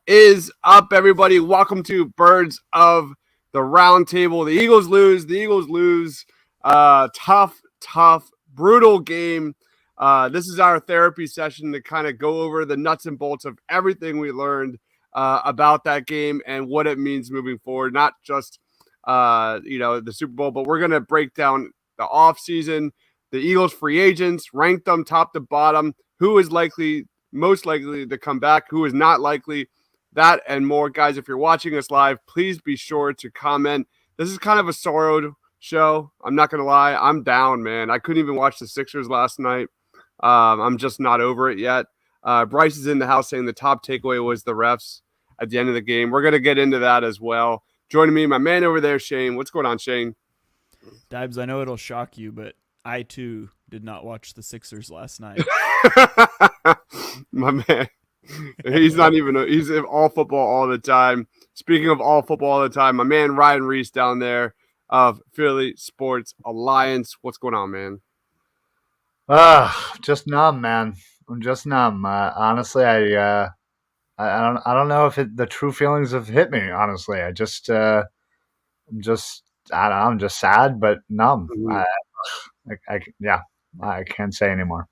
is up, everybody? Welcome to Birds of the Round Table. The Eagles lose. Tough, brutal game. This is our therapy session to kind of go over the nuts and bolts of everything we learned about that game and what it means moving forward. Not just the Super Bowl, but we're going to break down the offseason, the Eagles free agents, rank them top to bottom, who is most likely to come back, who is not likely. That and more. Guys, if you're watching us live, please be sure to comment. This is kind of a sorrowed show. I'm not going to lie. I'm down, man. I couldn't even watch the Sixers last night. I'm just not over it yet. Bryce is in the house saying the top takeaway was the refs at the end of the game. We're going to get into that as well. Joining me, my man over there, Shane. What's going on, Shane? Dibs, I know it'll shock you, but I, too, did not watch the Sixers last night. My man. He's all football all the time. Speaking of all football all the time, my man Ryan Reese down there of Philly Sports Alliance. What's going on, man? Just numb, man. I'm just numb. Honestly, I don't know if the true feelings have hit me. Honestly, I'm just sad, but numb. I can't say anymore.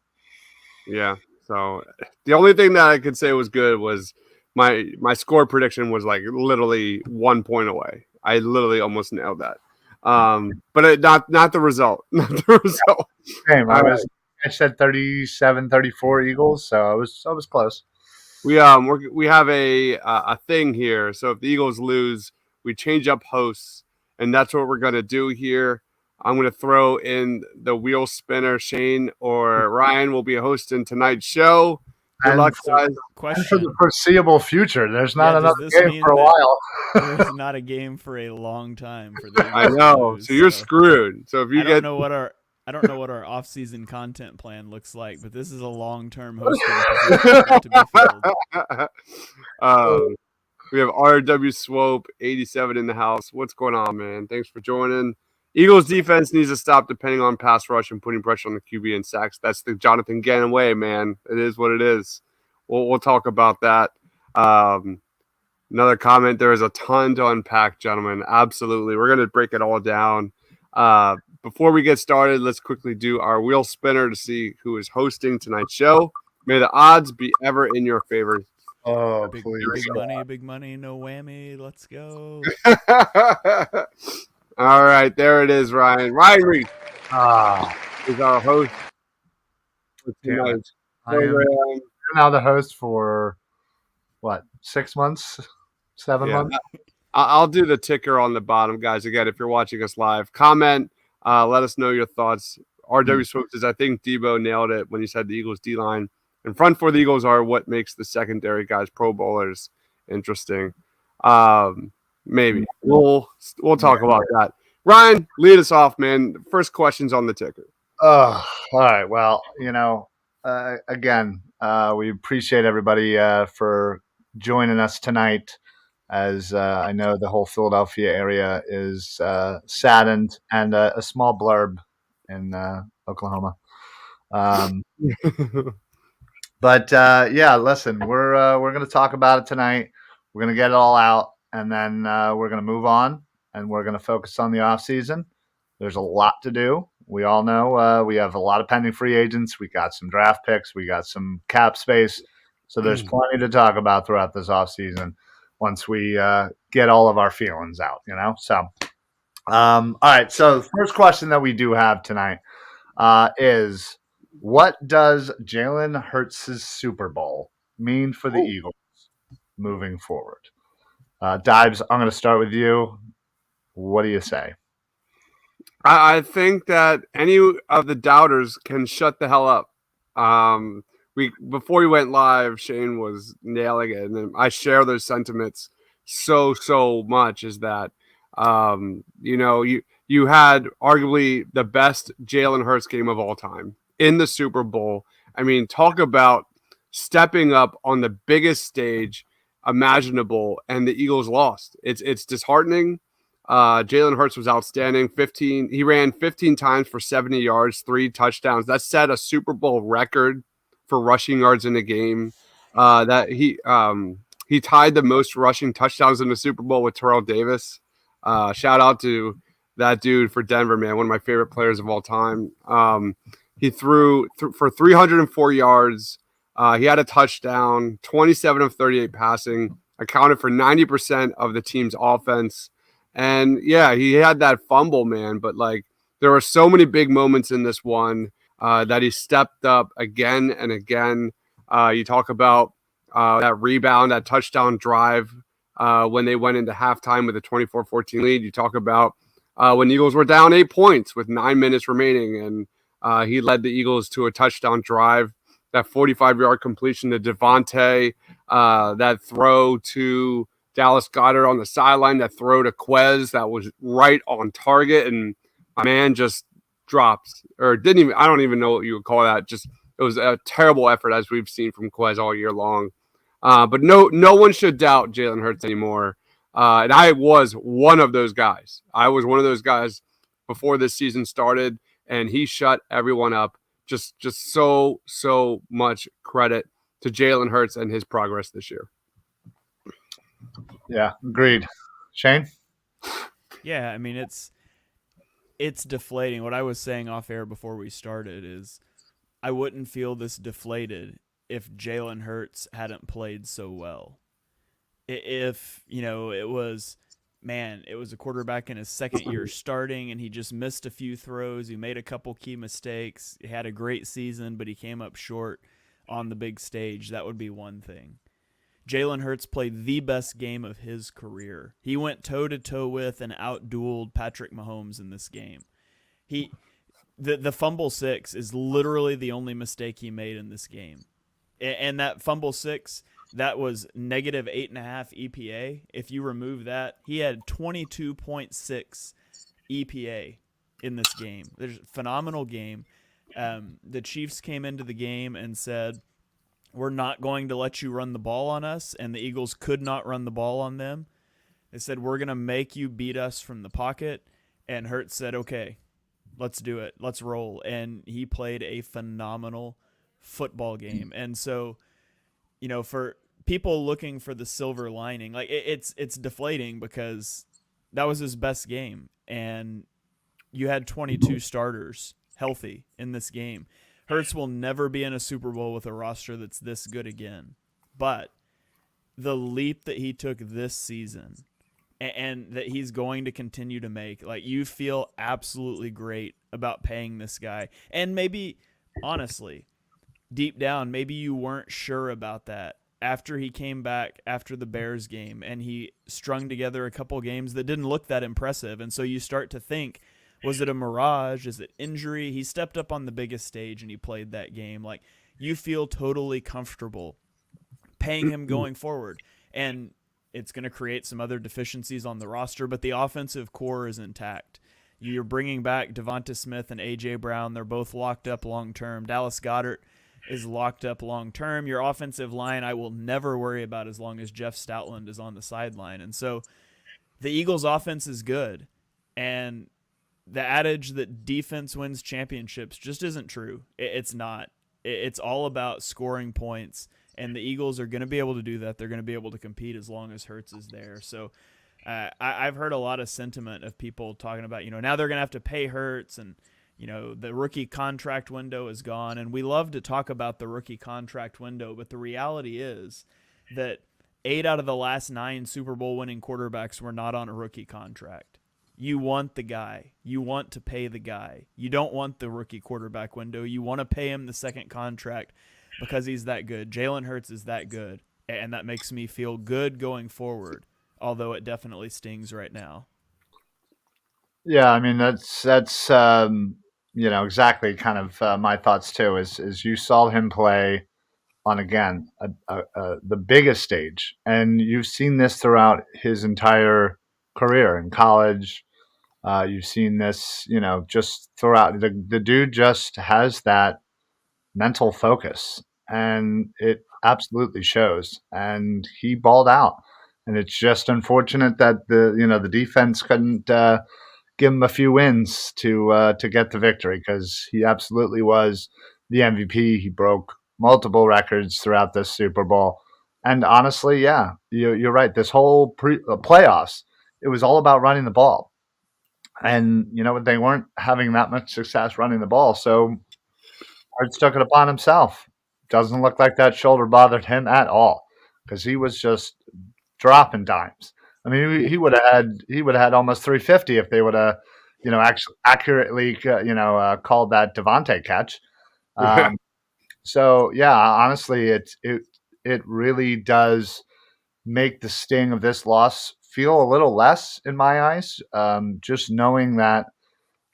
Yeah. So the only thing that I could say was good was my score prediction was like literally 1 point away. I literally almost nailed that. But not the result. Not the result. Same. I said 37-34 Eagles, so I was close. We have a thing here. So if the Eagles lose, we change up hosts, and that's what we're gonna do here. I'm going to throw in the wheel spinner. Shane or Ryan will be hosting tonight's show. Good luck, guys. And for the foreseeable future, there's not another game for a while. There's not a game for a long time for the I know. So you're screwed. So if you I don't know what our off-season content plan looks like, but this is a long-term hosting position to be filled. We have RW Swope 87 in the house. What's going on, man? Thanks for joining. Eagles defense needs to stop depending on pass rush and putting pressure on the QB and sacks. That's the Jonathan Gannon way, man. It is what it is. We'll talk about that. Another comment. There is a ton to unpack, gentlemen. Absolutely. We're going to break it all down. Before we get started, let's quickly do our wheel spinner to see who is hosting tonight's show. May the odds be ever in your favor. Oh, big money, no whammy. Let's go. All right, there it is, Ryan. Ryan Reese is our host. I am now the host for, 6 months? 7 months? I'll do the ticker on the bottom, guys. Again, if you're watching us live, comment. Let us know your thoughts. RW Swift says, I think Debo nailed it when he said the Eagles D-line. And front for the Eagles are what makes the secondary guys Pro Bowlers interesting. Maybe we'll talk about that. Ryan, lead us off, man. First question's on the ticker. All right. Well, again, we appreciate everybody for joining us tonight. As I know the whole Philadelphia area is saddened, and a small blurb in Oklahoma. But listen, we're going to talk about it tonight. We're going to get it all out. And then we're going to move on, and we're going to focus on the offseason. There's a lot to do. We all know we have a lot of pending free agents. We got some draft picks. We got some cap space. So there's plenty to talk about throughout this offseason once we get all of our feelings out, So, all right. So the first question that we do have tonight is, what does Jalen Hurts' Super Bowl mean for the Eagles moving forward? Dibs, I'm going to start with you. What do you say? I think that any of the doubters can shut the hell up. Before we went live, Shane was nailing it, and I share those sentiments so much. Is that you had arguably the best Jalen Hurts game of all time in the Super Bowl. I mean, talk about stepping up on the biggest stage imaginable, and the Eagles lost. It's disheartening. Jalen Hurts was outstanding. He ran 15 times for 70 yards, 3 touchdowns. That set a Super Bowl record for rushing yards in a game. He tied the most rushing touchdowns in the Super Bowl with Terrell Davis. Shout out to that dude for Denver, man. One of my favorite players of all time. He threw for 304 yards. He had a touchdown, 27 of 38 passing, accounted for 90% of the team's offense. And yeah, he had that fumble, man. But like, there were so many big moments in this one that he stepped up again and again. You talk about that rebound, that touchdown drive when they went into halftime with a 24-14 lead. You talk about when the Eagles were down 8 points with 9 minutes remaining, and he led the Eagles to a touchdown drive. That 45-yard completion to Devontae, that throw to Dallas Goedert on the sideline, that throw to Quez that was right on target, and my man just dropped, or didn't even, I don't even know what you would call that. Just, it was a terrible effort, as we've seen from Quez all year long. But no one should doubt Jalen Hurts anymore. And I was one of those guys. I was one of those guys before this season started, and he shut everyone up. Just so much credit to Jalen Hurts and his progress this year. Yeah, agreed. Shane? Yeah, I mean, it's deflating. What I was saying off air before we started is I wouldn't feel this deflated if Jalen Hurts hadn't played so well. If, it was a quarterback in his second year starting and he just missed a few throws, he made a couple key mistakes, he had a great season, but he came up short on the big stage, that would be one thing. Jalen Hurts played the best game of his career. He went toe-to-toe with and out-dueled Patrick Mahomes in this game. The fumble 6 is literally the only mistake he made in this game. And that fumble 6, that was negative 8.5 EPA. If you remove that, he had 22.6 EPA in this game. There's a phenomenal game. The Chiefs came into the game and said, we're not going to let you run the ball on us, and the Eagles could not run the ball on them. They said, we're going to make you beat us from the pocket, and Hurts said, okay, let's do it. Let's roll. And he played a phenomenal football game. And so, for people looking for the silver lining, like it's deflating because that was his best game, and you had 22 starters healthy in this game. Hurts will never be in a Super Bowl with a roster that's this good again. But the leap that he took this season and that he's going to continue to make, like, you feel absolutely great about paying this guy. And maybe, honestly, deep down, maybe you weren't sure about that after he came back after the Bears game and he strung together a couple games that didn't look that impressive. And so you start to think, was it a mirage? Is it injury? He stepped up on the biggest stage and he played that game. Like, you feel totally comfortable paying him going forward. And it's going to create some other deficiencies on the roster, but the offensive core is intact. You're bringing back Devonta Smith and A.J. Brown. They're both locked up long-term. Dallas Goedert is locked up long-term. Your offensive line, I will never worry about as long as Jeff Stoutland is on the sideline. And so the Eagles' offense is good. And the adage that defense wins championships just isn't true. It's not. It's all about scoring points, and the Eagles are going to be able to do that. They're going to be able to compete as long as Hurts is there. So I've heard a lot of sentiment of people talking about, now they're going to have to pay Hurts, and, the rookie contract window is gone. And we love to talk about the rookie contract window, but the reality is that 8 out of the last 9 Super Bowl winning quarterbacks were not on a rookie contract. You want the guy. You want to pay the guy. You don't want the rookie quarterback window. You want to pay him the second contract because he's that good. Jalen Hurts is that good, and that makes me feel good going forward, although it definitely stings right now. Yeah, I mean, that's exactly kind of my thoughts too, is you saw him play on, again, the biggest stage, and you've seen this throughout his entire career in college. You've seen this, just throughout. The dude just has that mental focus, and it absolutely shows. And he balled out, and it's just unfortunate that the defense couldn't give him a few wins to get the victory, because he absolutely was the MVP. He broke multiple records throughout this Super Bowl. And honestly, yeah, you're right. This whole playoffs, it was all about running the ball. And, they weren't having that much success running the ball. So Hurts took it upon himself. Doesn't look like that shoulder bothered him at all because he was just dropping dimes. I mean, he would have had almost 350 if they would have, actually accurately, called that Devontae catch. Yeah. So yeah, honestly, it really does make the sting of this loss feel a little less in my eyes. Just knowing that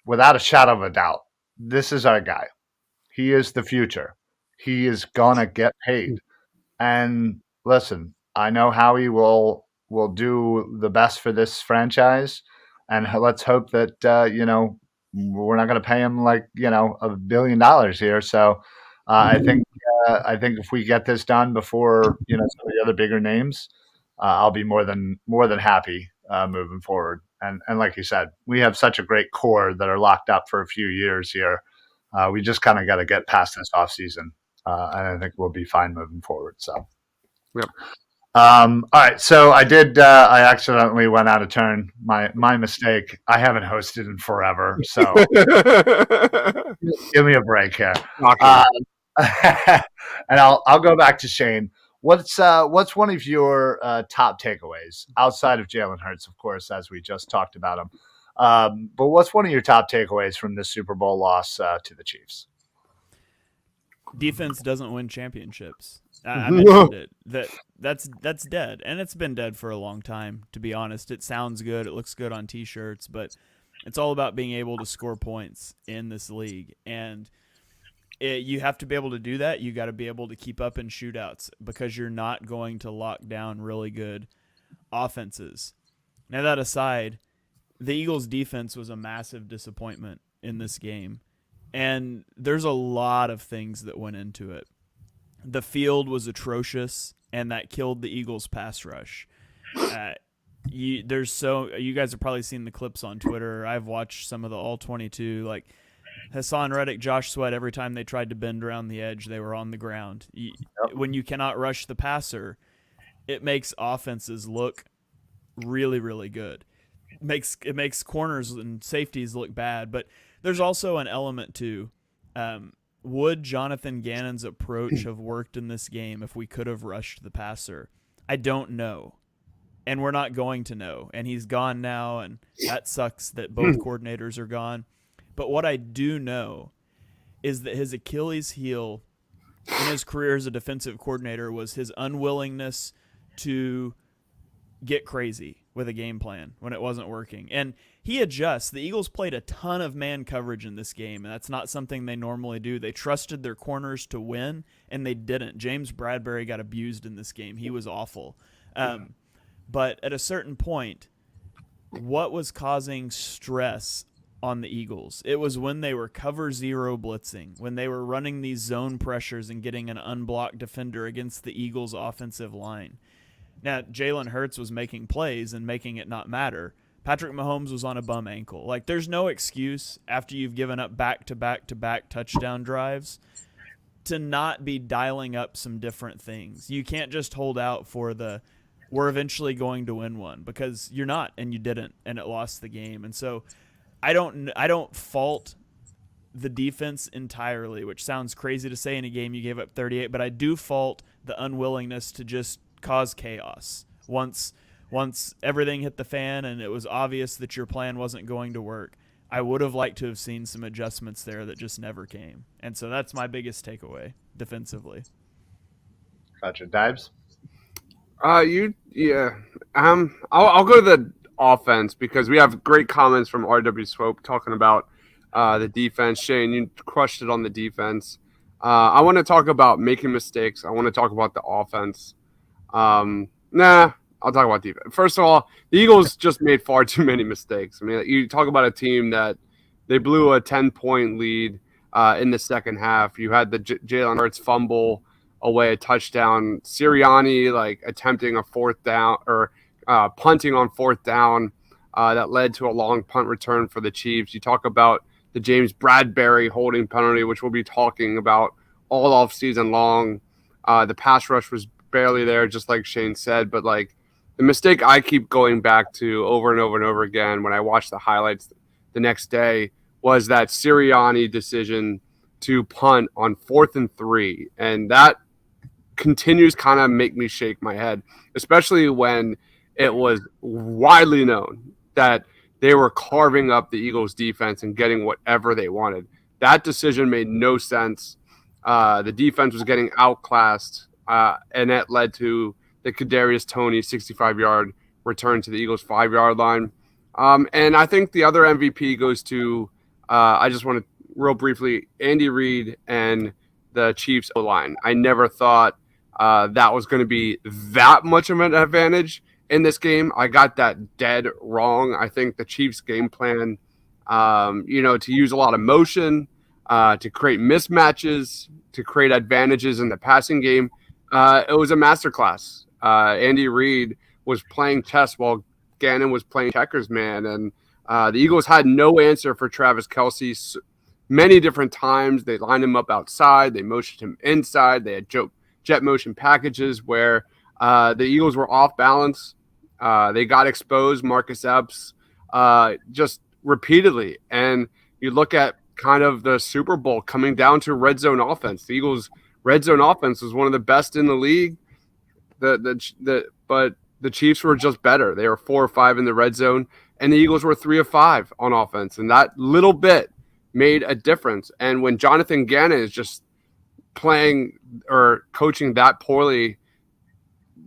without a shadow of a doubt, this is our guy. He is the future. He is gonna get paid. And listen, I know Howie will do the best for this franchise, and let's hope that we're not going to pay him like $1 billion here. So I think if we get this done before some of the other bigger names, I'll be more than happy moving forward. And like you said, we have such a great core that are locked up for a few years here. We just kind of got to get past this offseason, and I think we'll be fine moving forward. So, Yep. All right. So I did. I accidentally went out of turn. My mistake. I haven't hosted in forever, so give me a break here. And I'll go back to Shane. What's one of your top takeaways outside of Jalen Hurts, of course, as we just talked about him? But what's one of your top takeaways from this Super Bowl loss to the Chiefs? Defense doesn't win championships. I mentioned it. That's dead, and it's been dead for a long time. To be honest, it sounds good, it looks good on T-shirts, but it's all about being able to score points in this league, and you have to be able to do that. You got to be able to keep up in shootouts because you're not going to lock down really good offenses. Now that aside, the Eagles' defense was a massive disappointment in this game, and there's a lot of things that went into it. The field was atrocious, and that killed the Eagles' pass rush. You guys have probably seen the clips on Twitter. I've watched some of the All-22. Like Hassan Reddick, Josh Sweat, every time they tried to bend around the edge, they were on the ground. When you cannot rush the passer, it makes offenses look really, really good. It makes corners and safeties look bad, but there's also an element to would Jonathan Gannon's approach have worked in this game if we could have rushed the passer? I don't know, and we're not going to know. And he's gone now, and that sucks that both coordinators are gone. But what I do know is that his Achilles heel in his career as a defensive coordinator was his unwillingness to get crazy with a game plan when it wasn't working. And he adjusts. The Eagles played a ton of man coverage in this game, and that's not something they normally do. They trusted their corners to win, and they didn't. James Bradbury got abused in this game. He was awful. But at a certain point, what was causing stress on the Eagles? It was when they were cover zero blitzing, when they were running these zone pressures and getting an unblocked defender against the Eagles' offensive line. Now, Jalen Hurts was making plays and making it not matter. Patrick Mahomes was on a bum ankle. Like, there's no excuse after you've given up back-to-back-to-back touchdown drives to not be dialing up some different things. You can't just hold out for we're eventually going to win one, because you're not, and you didn't, and it lost the game. And so I don't fault the defense entirely, which sounds crazy to say in a game you gave up 38, but I do fault the unwillingness to just cause chaos once everything hit the fan and it was obvious that your plan wasn't going to work. I would have liked to have seen some adjustments there that just never came. And so that's my biggest takeaway defensively. Gotcha. Dibes? I'll go to the offense because we have great comments from RW Swope talking about the defense. Shane, you crushed it on the defense. I want to talk about making mistakes. I want to talk about the offense. I'll talk about defense. First of all, the Eagles just made far too many mistakes. I mean, you talk about a team that they blew a 10-point lead in the second half. You had the Jalen Hurts fumble away a touchdown. Sirianni attempting a fourth down or punting on fourth down that led to a long punt return for the Chiefs. You talk about the James Bradbury holding penalty, which we'll be talking about all off season long. The pass rush was barely there, just like Shane said. But like the mistake I keep going back to over and over and over again when I watch the highlights the next day was that Sirianni decision to punt on 4th and 3, and that continues kind of make me shake my head, especially when it was widely known that they were carving up the Eagles defense and getting whatever they wanted. That decision made no sense. The defense was getting outclassed, and that led to the Kadarius Toney 65-yard return to the Eagles 5-yard line. And I think the other MVP goes to, I just want to real briefly, Andy Reid and the Chiefs O-line. I never thought that was going to be that much of an advantage in this game. I got that dead wrong. I think the Chiefs' game plan, to use a lot of motion, to create mismatches, to create advantages in the passing game, it was a masterclass. Andy Reid was playing chess while Gannon was playing checkers, man. And the Eagles had no answer for Travis Kelce many different times. They lined him up outside. They motioned him inside. They had jet motion packages where the Eagles were off balance. They got exposed, Marcus Epps, just repeatedly. And you look at kind of the Super Bowl coming down to red zone offense. The Eagles' red zone offense was one of the best in the league. But the Chiefs were just better. They were 4 or 5 in the red zone, and the Eagles were 3 of 5 on offense. And that little bit made a difference. And when Jonathan Gannon is just playing or coaching that poorly,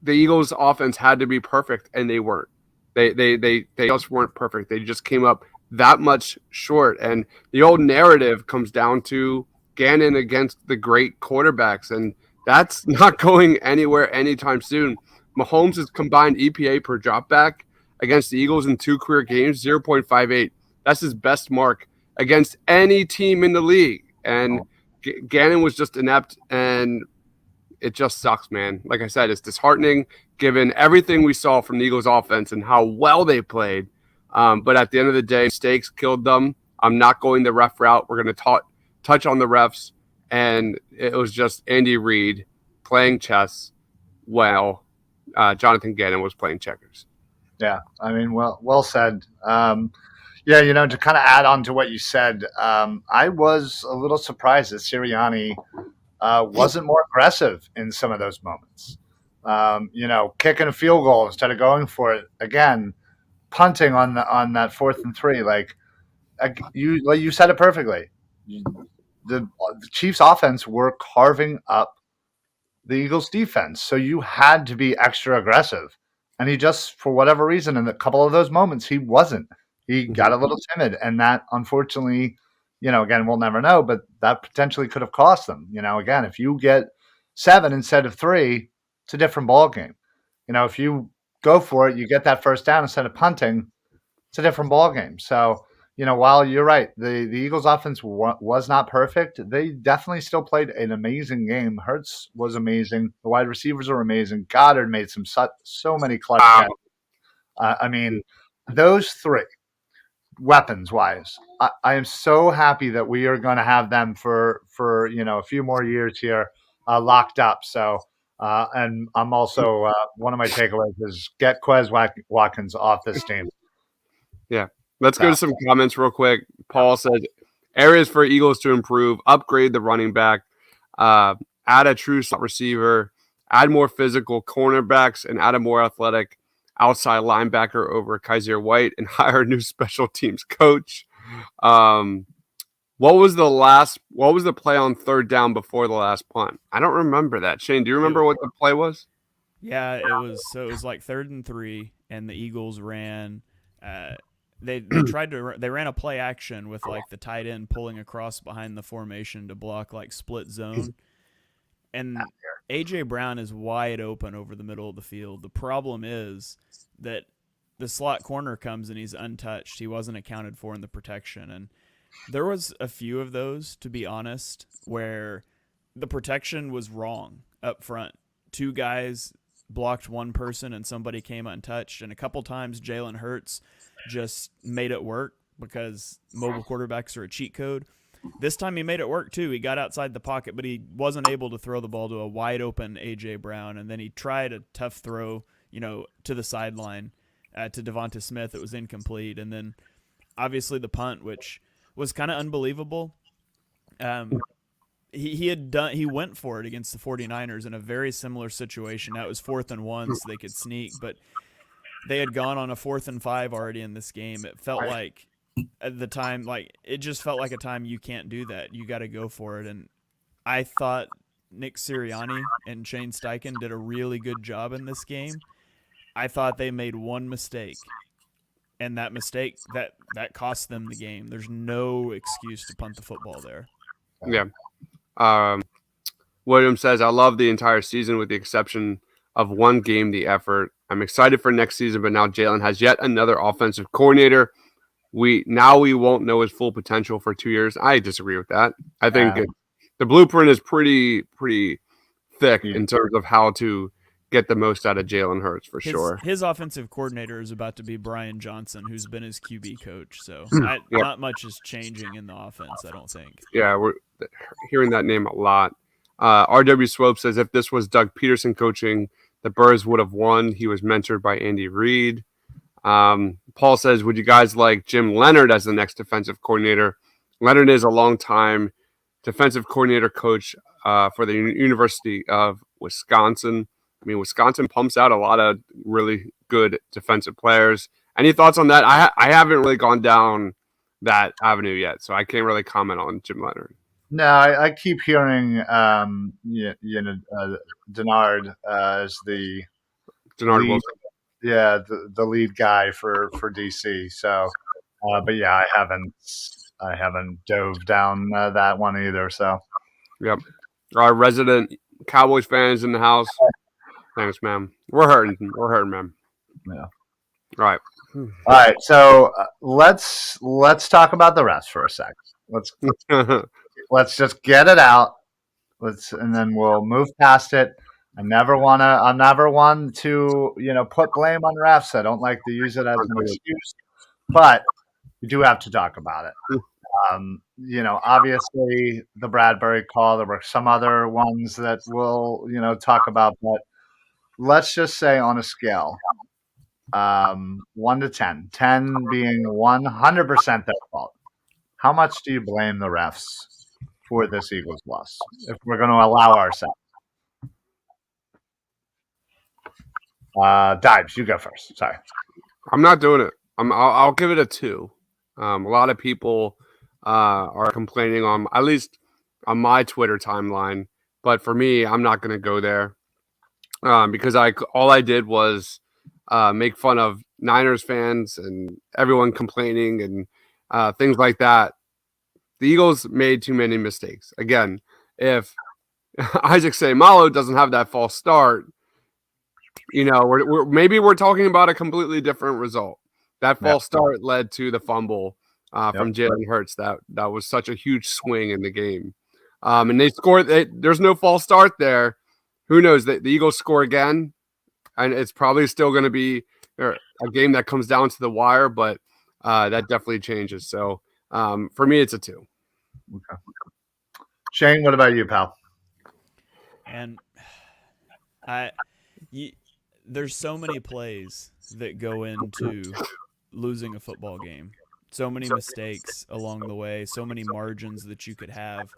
the Eagles' offense had to be perfect, and they weren't. They just weren't perfect. They just came up that much short. And the old narrative comes down to Gannon against the great quarterbacks, and that's not going anywhere anytime soon. Mahomes' combined EPA per dropback against the Eagles in 2 career games, 0.58. That's his best mark against any team in the league. And Gannon was just inept, and it just sucks, man. Like I said, it's disheartening given everything we saw from the Eagles offense and how well they played. But at the end of the day, mistakes killed them. I'm not going the ref route. We're going to touch on the refs. And it was just Andy Reid playing chess while Jonathan Gannon was playing checkers. Yeah, I mean, well said. Yeah, to kind of add on to what you said, I was a little surprised that Sirianni wasn't more aggressive in some of those moments. Kicking a field goal instead of going for it again, punting on that 4th and 3. Like you said it perfectly. The Chiefs' offense were carving up the Eagles' defense, so you had to be extra aggressive. And he just, for whatever reason, in a couple of those moments, he wasn't. He got a little timid, and that, unfortunately, again, we'll never know, but that potentially could have cost them. Again, if you get 7 instead of 3, it's a different ball game. If you go for it, you get that first down instead of punting, it's a different ball game. So, while you're right, the Eagles' offense was not perfect, they definitely still played an amazing game. Hurts was amazing. The wide receivers are amazing. Goddard made so many clutch catches. I mean, those 3, weapons-wise, I am so happy that we are going to have them for a few more years here locked up. So, and I'm also one of my takeaways is get Quez Watkins off this team. Yeah. Let's go to some comments real quick. Paul says, areas for Eagles to improve, upgrade the running back, add a true slot receiver, add more physical cornerbacks, and add a more athletic outside linebacker over Kaiser White, and hire a new special teams coach. What was the play on 3rd down before the last punt? I don't remember that. Shane, do you remember what the play was? Yeah, it was like 3rd and 3, and the Eagles ran. They ran a play action with like the tight end pulling across behind the formation to block like split zone, and AJ Brown is wide open over the middle of the field. The problem is that the slot corner comes and he's untouched. He wasn't accounted for in the protection, and there was a few of those, to be honest, where the protection was wrong up front. 2 guys blocked one person and somebody came untouched, and a couple times Jalen Hurts just made it work because mobile quarterbacks are a cheat code. this time he made it work too. He got outside the pocket, but he wasn't able to throw the ball to a wide open A.J. Brown. And then he tried a tough throw, to the sideline to Devonta Smith. It was incomplete. And then obviously the punt, which was kind of unbelievable. He went for it against the 49ers in a very similar situation. That was 4th and 1, so they could sneak, but they had gone on a 4th and 5 already in this game. It felt like at the time, it just felt like a time you can't do that. You got to go for it. And I thought Nick Sirianni and Shane Steichen did a really good job in this game. I thought they made one mistake, and that mistake that cost them the game. There's no excuse to punt the football there. Yeah. William says, I love the entire season with the exception of one game, the effort. I'm excited for next season, but now Jalen has yet another offensive coordinator. We won't know his full potential for 2 years. I disagree with that. I think the blueprint is pretty thick in terms of how to get the most out of Jalen Hurts for sure. His offensive coordinator is about to be Brian Johnson, who's been his QB coach. So not much is changing in the offense, I don't think. Yeah, we're hearing that name a lot. RW Swope says, if this was Doug Peterson coaching, the Birds would have won. He was mentored by Andy Reid. Paul says, would you guys like Jim Leonard as the next defensive coordinator? Leonard is a long-time defensive coordinator coach for the University of Wisconsin. I mean, Wisconsin pumps out a lot of really good defensive players. Any thoughts on that? I haven't really gone down that avenue yet, so I can't really comment on Jim Leonard. No, I keep hearing Denard as the Denard lead, Wilson. Yeah, the lead guy for DC. So, but yeah, I haven't dove down that one either. So, yep, our resident Cowboys fans in the house. Thanks, man. We're hurting, man. Yeah. All right. So let's talk about the refs for a sec. Let's just get it out. And then we'll move past it. I'm never one to put blame on refs. I don't like to use it as an excuse, but we do have to talk about it. Obviously the Bradbury call. There were some other ones that we'll talk about, but let's just say on a scale, 1 to 10, 10 being 100% their fault. How much do you blame the refs for this Eagles loss, if we're going to allow ourselves? Dives, you go first. Sorry. I'm not doing it. I'll give it a 2. A lot of people are complaining on, at least on my Twitter timeline, but for me, I'm not going to go there because all I did was make fun of Niners fans and everyone complaining and things like that. The Eagles made too many mistakes. Again, if Isaac Seumalo doesn't have that false start, we're talking about a completely different result. That false start led to the fumble from Jalen Hurts. That was such a huge swing in the game. And they scored. There's no false start there. Who knows? The Eagles score again, and it's probably still going to be a game that comes down to the wire, but that definitely changes. So for me, it's a 2. Okay. Shane, what about you, pal? And there's so many plays that go into losing a football game. So many mistakes along the way, so many margins that you could have.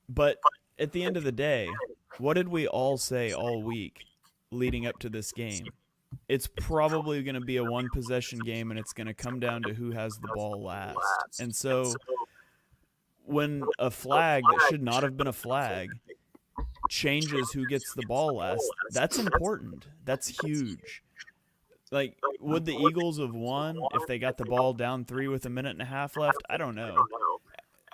But at the end of the day, what did we all say all week leading up to this game? It's probably going to be a one-possession game, and it's going to come down to who has the ball last. And so when a flag that should not have been a flag changes who gets the ball last, that's important. That's huge. Like, would the Eagles have won if they got the ball down 3 with a minute and a half left? I don't know.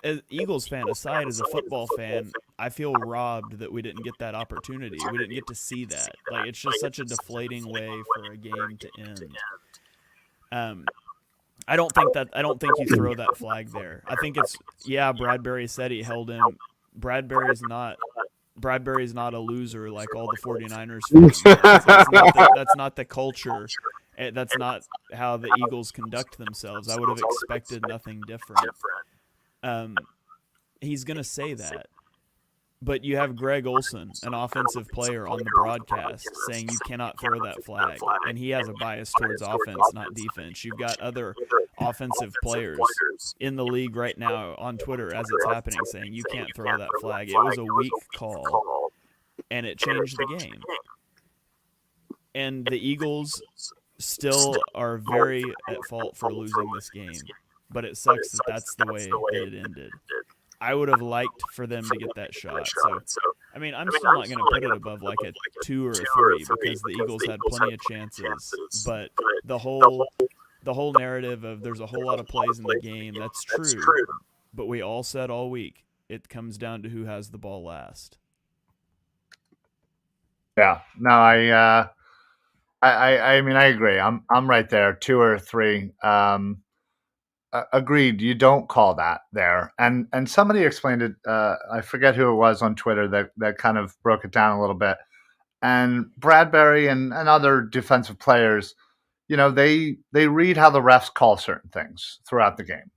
As Eagles fan aside, as a football fan, I feel robbed that we didn't get that opportunity. We didn't get to see that. Like, it's just such a deflating way for a game to end. I don't think you throw that flag there. I think it's Bradbury said he held him. Bradbury's not a loser like all the 49ers fans. That's not the culture. That's not how the Eagles conduct themselves. I would have expected nothing different. he's going to say that. But you have Greg Olson, an offensive player, on the broadcast saying you cannot throw that flag. And he has a bias towards offense, not defense. You've got other offensive players in the league right now on Twitter as it's happening saying you can't throw that flag. It was a weak call, and it changed the game. And the Eagles still are very at fault for losing this game. But it sucks that that's the way that it ended. I would have liked for them to get that shot. So, I mean, I'm still not going to put it above like a 2 or a 3 because the Eagles had plenty of chances. But the whole narrative of there's a whole lot of plays in the game, that's true. But we all said all week it comes down to who has the ball last. Yeah. No, I mean, I agree. I'm right there, 2 or 3. Agreed. You don't call that there, and somebody explained it. I forget who it was on Twitter that kind of broke it down a little bit. And Bradbury and other defensive players, they read how the refs call certain things throughout the game.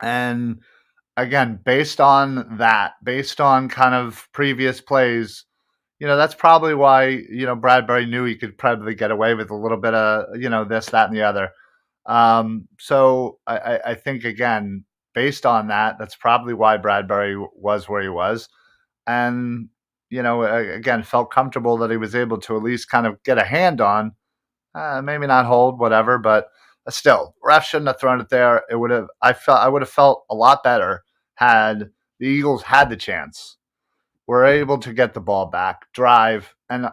And again, based on kind of previous plays, that's probably why Bradbury knew he could probably get away with a little bit of this, that, and the other. So I think, again, based on that, that's probably why Bradbury was where he was. And, again, felt comfortable that he was able to at least kind of get a hand on, maybe not hold, whatever, but still, ref shouldn't have thrown it there. I would have felt a lot better had the Eagles had the chance, were able to get the ball back, drive, and,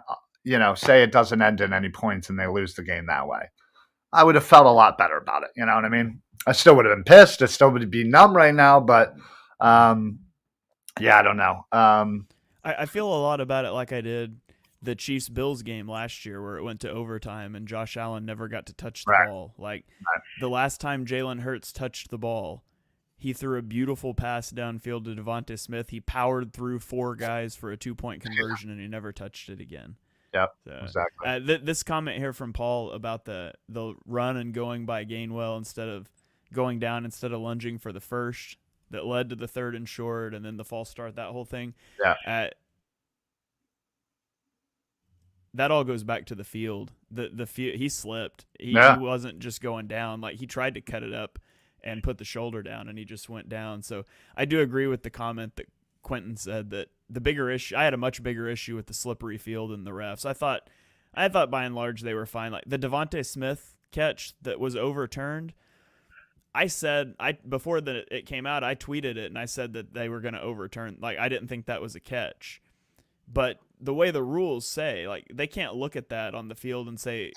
say it doesn't end in any points and they lose the game that way. I would have felt a lot better about it. You know what I mean? I still would have been pissed. I still would be numb right now, but yeah, I don't know. I feel a lot about it like I did the Chiefs-Bills game last year where it went to overtime and Josh Allen never got to touch the ball. Like the last time Jalen Hurts touched the ball, he threw a beautiful pass downfield to Devontae Smith. He powered through 4 guys for a 2-point conversion and he never touched it again. Yep, so, exactly. This comment here from Paul about the run and going by Gainwell instead of going down instead of lunging for the first that led to the 3rd and short and then the false start, that whole thing. Yeah. That all goes back to the field. He slipped. He wasn't just going down. Like he tried to cut it up and put the shoulder down and he just went down. So I do agree with the comment that Quentin said that the bigger issue, I had a much bigger issue with the slippery field and the refs. I thought by and large they were fine. Like the Devontae Smith catch that was overturned, I said before it came out, I tweeted it and I said that they were going to overturn. Like I didn't think that was a catch, but the way the rules say, like they can't look at that on the field and say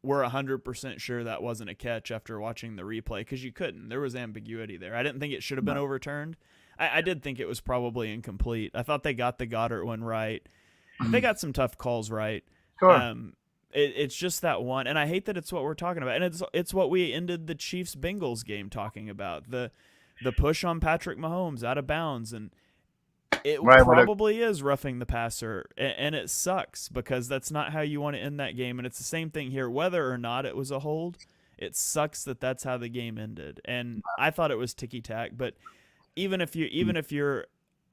we're 100% sure that wasn't a catch after watching the replay because you couldn't. There was ambiguity there. I didn't think it should have been overturned. I did think it was probably incomplete. I thought they got the Goddard one right. They got some tough calls right. Sure. It's just that one, and I hate that it's what we're talking about. And it's what we ended the Chiefs-Bengals game talking about. The push on Patrick Mahomes out of bounds, and it probably is roughing the passer, and it sucks because that's not how you want to end that game. And it's the same thing here. Whether or not it was a hold, it sucks that that's how the game ended. And I thought it was ticky-tack, but even if you're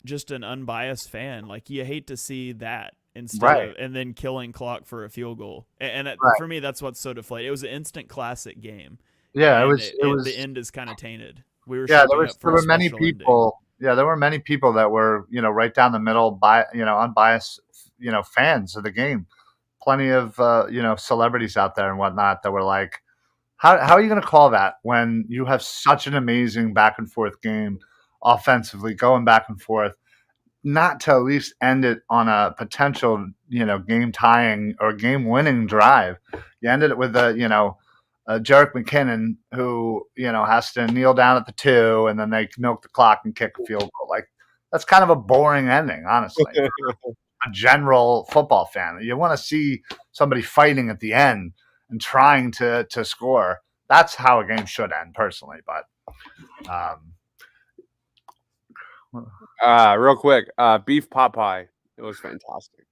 just an unbiased fan, like you hate to see that instead of, and then killing clock for a field goal. And for me, that's what's so deflated. It was an instant classic game. Yeah, and it was. The end is kind of tainted. We were there were many people. Ending. Yeah, there were many people that were right down the middle, unbiased fans of the game. Plenty of celebrities out there and whatnot that were like, how are you going to call that when you have such an amazing back and forth game? Offensively, going back and forth, not to at least end it on a potential, game tying or game winning drive. You ended it with Jerick McKinnon who, has to kneel down at the 2 and then they milk the clock and kick a field goal. Like that's kind of a boring ending, honestly. A general football fan, you want to see somebody fighting at the end and trying to score. That's how a game should end, personally. But real quick, beef pot pie. It was fantastic.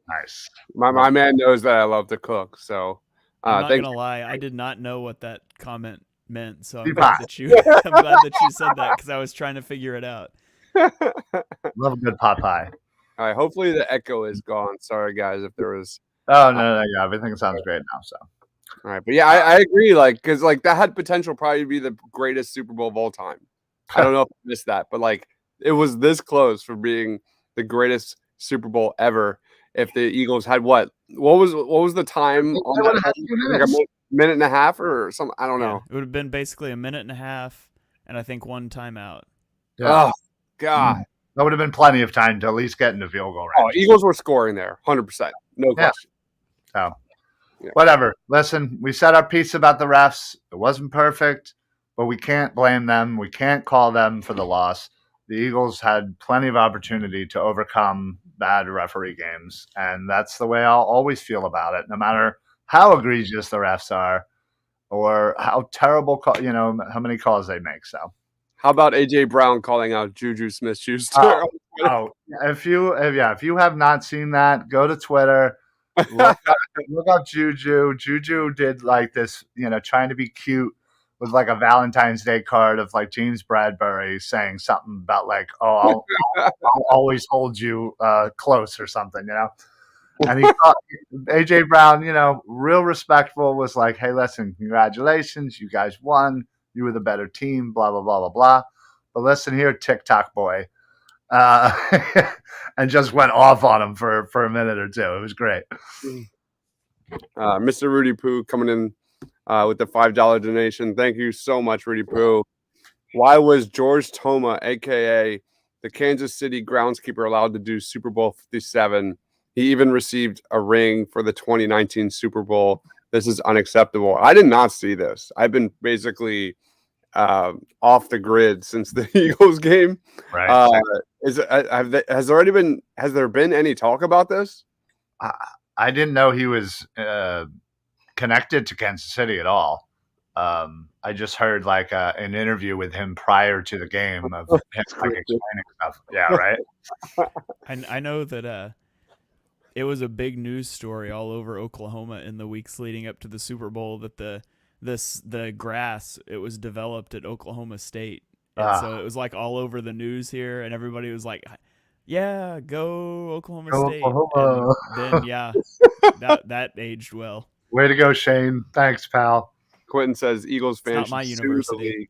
Nice. My man knows that I love to cook, so I'm not gonna lie, I did not know what that comment meant. So I'm glad that you said that because I was trying to figure it out. Love a good pot pie. All right. Hopefully the echo is gone. Sorry, guys, if there was. Oh no, yeah, everything sounds great now. So. All right, but yeah, I agree. Like, because like that had potential probably to be the greatest Super Bowl of all time. I don't know if I missed that, but like it was this close for being the greatest Super Bowl ever. If the Eagles had what was the time on that? Like a minute and a half or something? I don't know. It would have been basically a minute and a half, and I think one timeout. Yeah. Oh God, that would have been plenty of time to at least get into field goal range. Oh, Eagles were scoring there, 100%, no question. So, whatever. Listen, we said our piece about the refs. It wasn't perfect, but we can't blame them. We can't call them for the loss. The Eagles had plenty of opportunity to overcome bad referee games, and that's the way I'll always feel about it, no matter how egregious the refs are or how terrible, how many calls they make. So, how about AJ Brown calling out Juju Smith-Schuster? If you have not seen that, go to Twitter. Look up Juju. Juju did like this, trying to be cute with like a Valentine's Day card of like James Bradbury saying something about like, oh, I'll always hold you close or something, And he AJ Brown, real respectful, was like, hey, listen, congratulations. You guys won. You were the better team, blah, blah, blah, blah, blah. But listen here, TikTok boy. And just went off on him for a minute or two. It was great. Mr. Rudy Poo coming in with the $5 donation. Thank you so much, Rudy Poo. Why was George Toma, a.k.a. the Kansas City groundskeeper, allowed to do Super Bowl 57? He even received a ring for the 2019 Super Bowl. This is unacceptable. I did not see this. I've been basically off the grid since the Eagles game. Right. Has there been any talk about this? I didn't know he was connected to Kansas City at all. I just heard like an interview with him prior to the game of him like explaining stuff. Yeah, right. I know that it was a big news story all over Oklahoma in the weeks leading up to the Super Bowl that the grass, it was developed at Oklahoma State. And so it was like all over the news here, and everybody was like, yeah, go Oklahoma State. Oklahoma. And then, that aged well. Way to go, Shane. Thanks, pal. Quentin says Eagles fans not my university.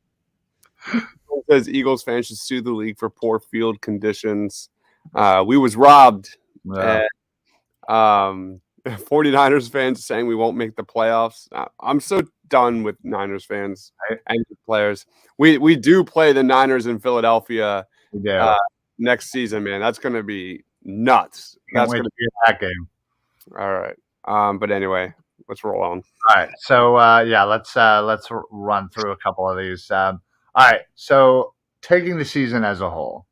Says Eagles fans should sue the league for poor field conditions. We was robbed. Yeah. 49ers fans saying we won't make the playoffs. I'm so done with Niners fans and players. We do play the Niners in Philadelphia next season, man. That's going to be nuts. Can't wait to be in that game. All right. But anyway, let's roll on. All right. So let's run through a couple of these. All right. So taking the season as a whole,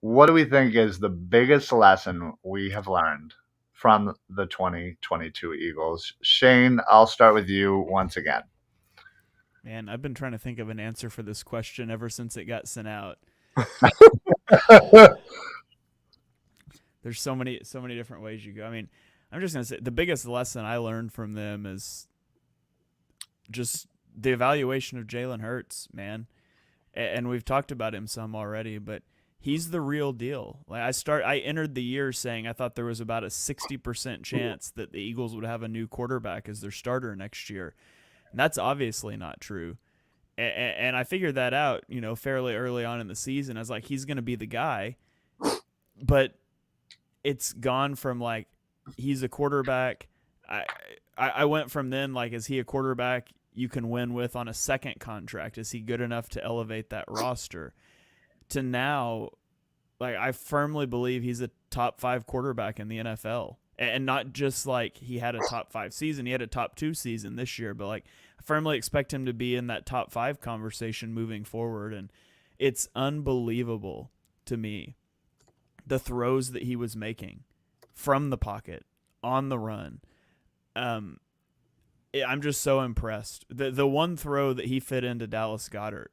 what do we think is the biggest lesson we have learned from the 2022 Eagles? Shane, I'll start with you once again. Man, I've been trying to think of an answer for this question ever since it got sent out. There's so many different ways you go. I mean, I'm just going to say the biggest lesson I learned from them is just the evaluation of Jalen Hurts, man. And we've talked about him some already, but he's the real deal. Like I entered the year saying I thought there was about a 60% chance that the Eagles would have a new quarterback as their starter next year. And that's obviously not true. And I figured that out, fairly early on in the season. I was like, he's going to be the guy. But it's gone from like, he's a quarterback. I went from then, like, is he a quarterback you can win with on a second contract? Is he good enough to elevate that roster? To now, like, I firmly believe he's a top 5 quarterback in the NFL. And not just like he had a top 5 season, he had a top 2 season this year, but like I firmly expect him to be in that top 5 conversation moving forward. And it's unbelievable to me, the throws that he was making from the pocket, on the run. I'm just so impressed. The one throw that he fit into Dallas Goedert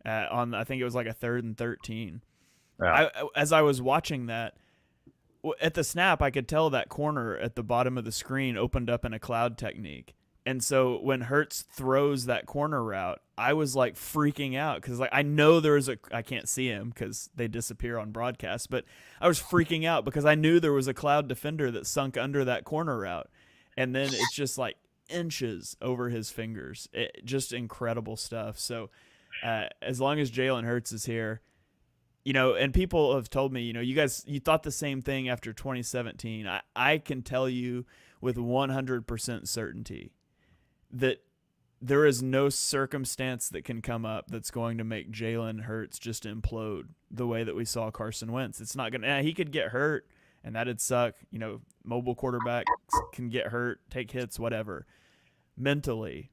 on, I think it was like a 3rd and 13. Yeah. As I was watching that, at the snap, I could tell that corner at the bottom of the screen opened up in a cloud technique. And so when Hurts throws that corner route, I was like freaking out because like I know I can't see him because they disappear on broadcast, but I was freaking out because I knew there was a cloud defender that sunk under that corner route, and then it's just like inches over his fingers. Just incredible stuff. So as long as Jalen Hurts is here, and people have told me, you thought the same thing after 2017. I can tell you with 100% certainty that there is no circumstance that can come up that's going to make Jalen Hurts just implode the way that we saw Carson Wentz. It's not going to, he could get hurt and that'd suck. Mobile quarterbacks can get hurt, take hits, whatever. Mentally,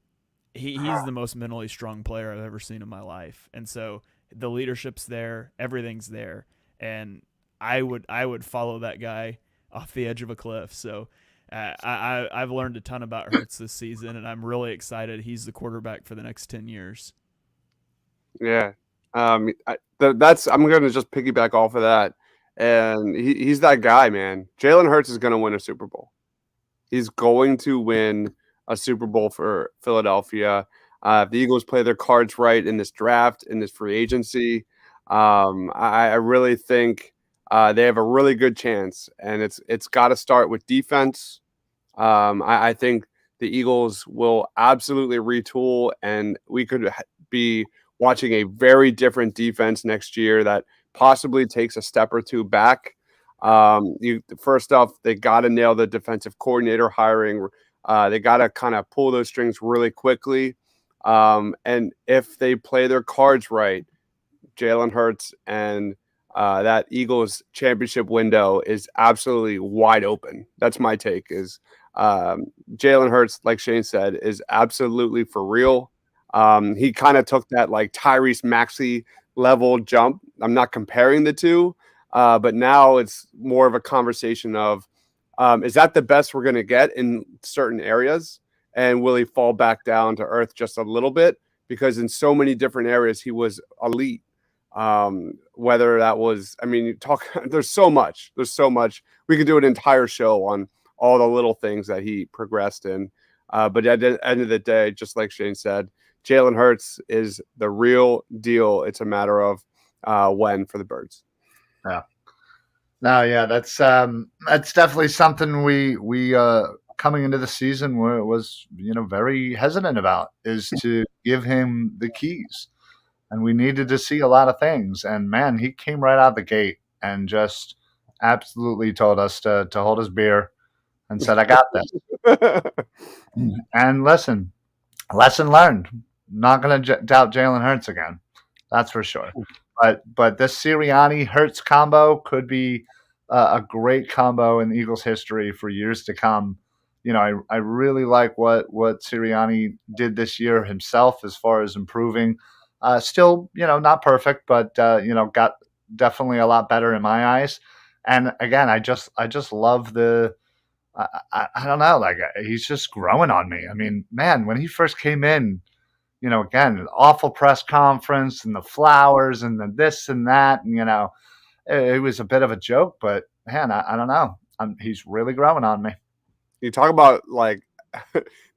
he's the most mentally strong player I've ever seen in my life. And so the leadership's there, everything's there. And I would follow that guy off the edge of a cliff. So I've learned a ton about Hurts this season, and I'm really excited he's the quarterback for the next 10 years. Yeah. I'm going to just piggyback off of that. And he's that guy, man. Jalen Hurts is going to win a Super Bowl. He's going to win a Super Bowl for Philadelphia. If the Eagles play their cards right in this draft, in this free agency, I really think they have a really good chance, and it's got to start with defense. I think the Eagles will absolutely retool, and we could be watching a very different defense next year that possibly takes a step or two back. First off, they got to nail the defensive coordinator hiring. They got to kind of pull those strings really quickly. And if they play their cards right, Jalen Hurts and that Eagles championship window is absolutely wide open. That's my take. Is Jalen Hurts, like Shane said, is absolutely for real. He kind of took that like Tyrese Maxey level jump. I'm not comparing the two, but now it's more of a conversation of is that the best we're going to get in certain areas? And will he fall back down to earth just a little bit? Because in so many different areas, he was elite. Whether that was, there's so much. We could do an entire show on all the little things that he progressed in. But at the end of the day, just like Shane said, Jalen Hurts is the real deal. It's a matter of when for the Birds. Yeah. No, yeah, that's definitely something we coming into the season was very hesitant about, is to give him the keys, and we needed to see a lot of things. And man, he came right out the gate and just absolutely told us to hold his beer and said, "I got this." And lesson learned. Not going to doubt Jalen Hurts again, that's for sure. But this Sirianni Hurts combo could be a great combo in Eagles history for years to come. I really like what Sirianni did this year himself as far as improving. Still, not perfect, but got definitely a lot better in my eyes. And again, I just love the. I don't know, like he's just growing on me. I mean, man, when he first came in, again, an awful press conference and the flowers and the this and that, and it was a bit of a joke. But man, I don't know. He's really growing on me. You talk about like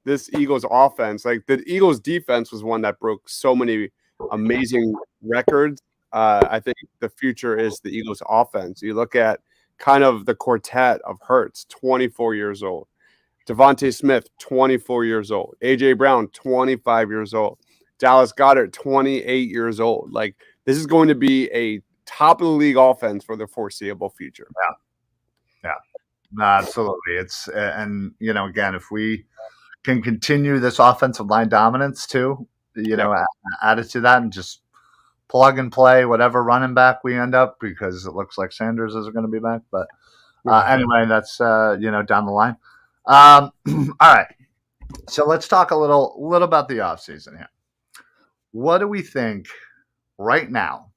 this Eagles offense, like the Eagles defense was one that broke so many amazing records. I think the future is the Eagles offense. You look at kind of the quartet of Hurts, 24 years old, Devontae Smith, 24 years old, AJ Brown, 25 years old, Dallas Goedert, 28 years old. Like this is going to be a top of the league offense for the foreseeable future. Yeah. No, absolutely. It's and again, if we can continue this offensive line dominance too, add it to that and just plug and play whatever running back we end up, because it looks like Sanders is going to be back. But anyway, that's down the line. All right, so let's talk a little about the offseason here. What do we think right now?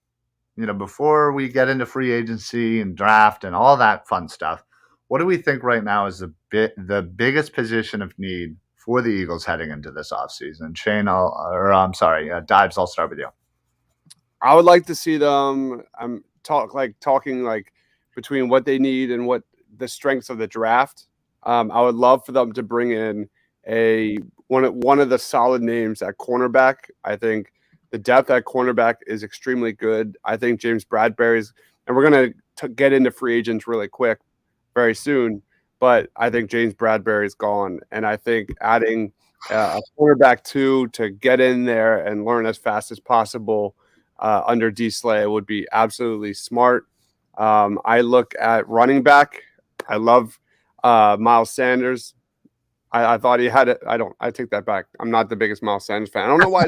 Before we get into free agency and draft and all that fun stuff, what do we think right now is the biggest position of need for the Eagles heading into this offseason? Shane, Dives, I'll start with you. I would like to see them talking between what they need and what the strengths of the draft. I would love for them to bring in a one of the solid names at cornerback. I think the depth at cornerback is extremely good. I think James Bradbury's, and we're going to get into free agents really quick very soon, but I think James Bradbury is gone. And I think adding a cornerback to get in there and learn as fast as possible under D. Slay would be absolutely smart. I look at running back. I love Miles Sanders. I thought he had it. I take that back. I'm not the biggest Miles Sanders fan. I don't know why.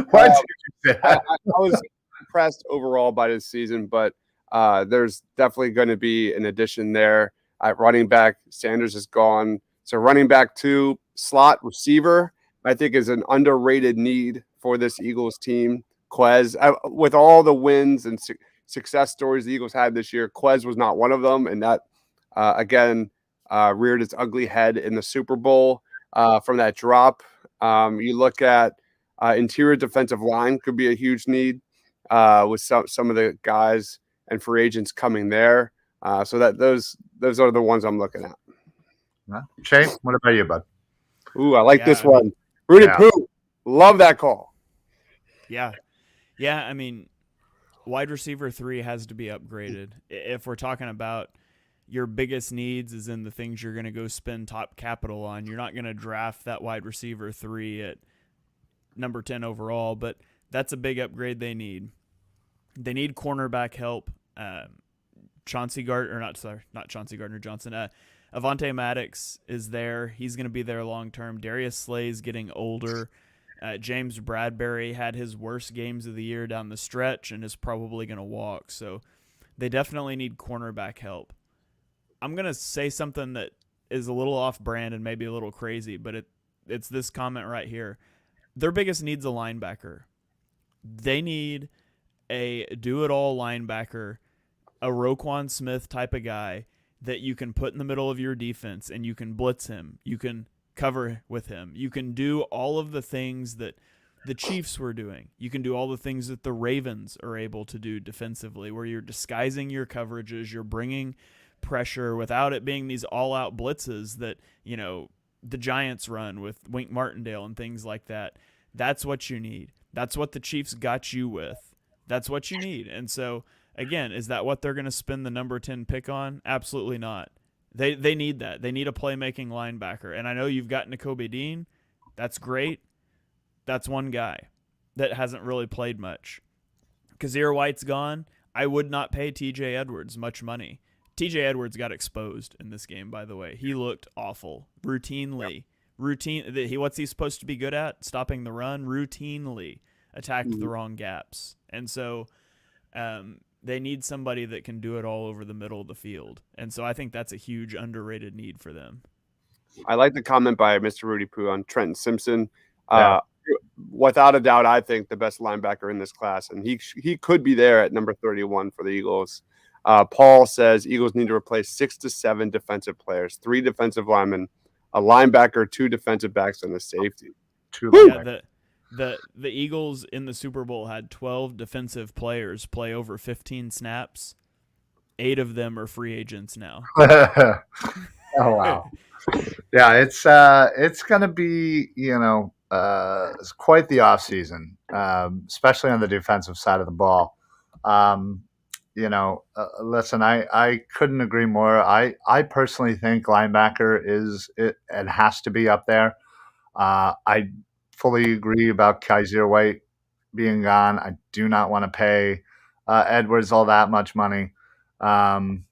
Why did you say that? I was impressed overall by this season, but there's definitely going to be an addition there at running back. Sanders is gone. So running back 2, slot receiver, I think is an underrated need for this Eagles team. Quez, with all the wins and success stories the Eagles had this year, Quez was not one of them. And that, again, reared its ugly head in the Super Bowl from that drop. You look at interior defensive line could be a huge need with some of the guys and free agents coming there. So that those are the ones I'm looking at. Shay, what about you, bud? Ooh, I like this one. Rudy Poo, love that call. Yeah. I mean, wide receiver 3 has to be upgraded. If we're talking about your biggest needs is in the things you're going to go spend top capital on. You're not going to draft that wide receiver 3 at number 10 overall, but that's a big upgrade they need. They need cornerback help. Chauncey Gardner, not Chauncey Gardner-Johnson. Avonte Maddox is there. He's going to be there long term. Darius Slay's getting older. James Bradbury had his worst games of the year down the stretch and is probably going to walk. So they definitely need cornerback help. I'm going to say something that is a little off-brand and maybe a little crazy, but it's this comment right here. Their biggest need's a linebacker. They need a do-it-all linebacker, a Roquan Smith type of guy that you can put in the middle of your defense and you can blitz him. You can cover with him. You can do all of the things that the Chiefs were doing. You can do all the things that the Ravens are able to do defensively, where you're disguising your coverages, you're bringing pressure without it being these all-out blitzes that, the Giants run with Wink Martindale and things like that. That's what you need. That's what the Chiefs got you with. That's what you need. And so, again, is that what they're going to spend the number 10 pick on? Absolutely not. They need that. They need a playmaking linebacker. And I know you've got Nakobe Dean. That's great. That's one guy that hasn't really played much. Kazir White's gone. I would not pay TJ Edwards much money. TJ Edwards got exposed in this game, by the way. He looked awful routinely. Yep. What's he supposed to be good at? Stopping the run. Routinely attacked the wrong gaps. And so they need somebody that can do it all over the middle of the field. And so I think that's a huge underrated need for them. I like the comment by Mr. Rudy Poo on Trenton Simpson. Without a doubt, I think the best linebacker in this class, and he could be there at number 31 for the Eagles. Paul says Eagles need to replace 6 to 7 defensive players, 3 defensive linemen, a linebacker, 2 defensive backs, and a safety. The Eagles in the Super Bowl had 12 defensive players play over 15 snaps. 8 of them are free agents now. Oh wow! Yeah, it's gonna be it's quite the offseason, especially on the defensive side of the ball. Listen, I couldn't agree more. I personally think linebacker it has to be up there. I fully agree about Kaiser White being gone. I do not want to pay Edwards all that much money. And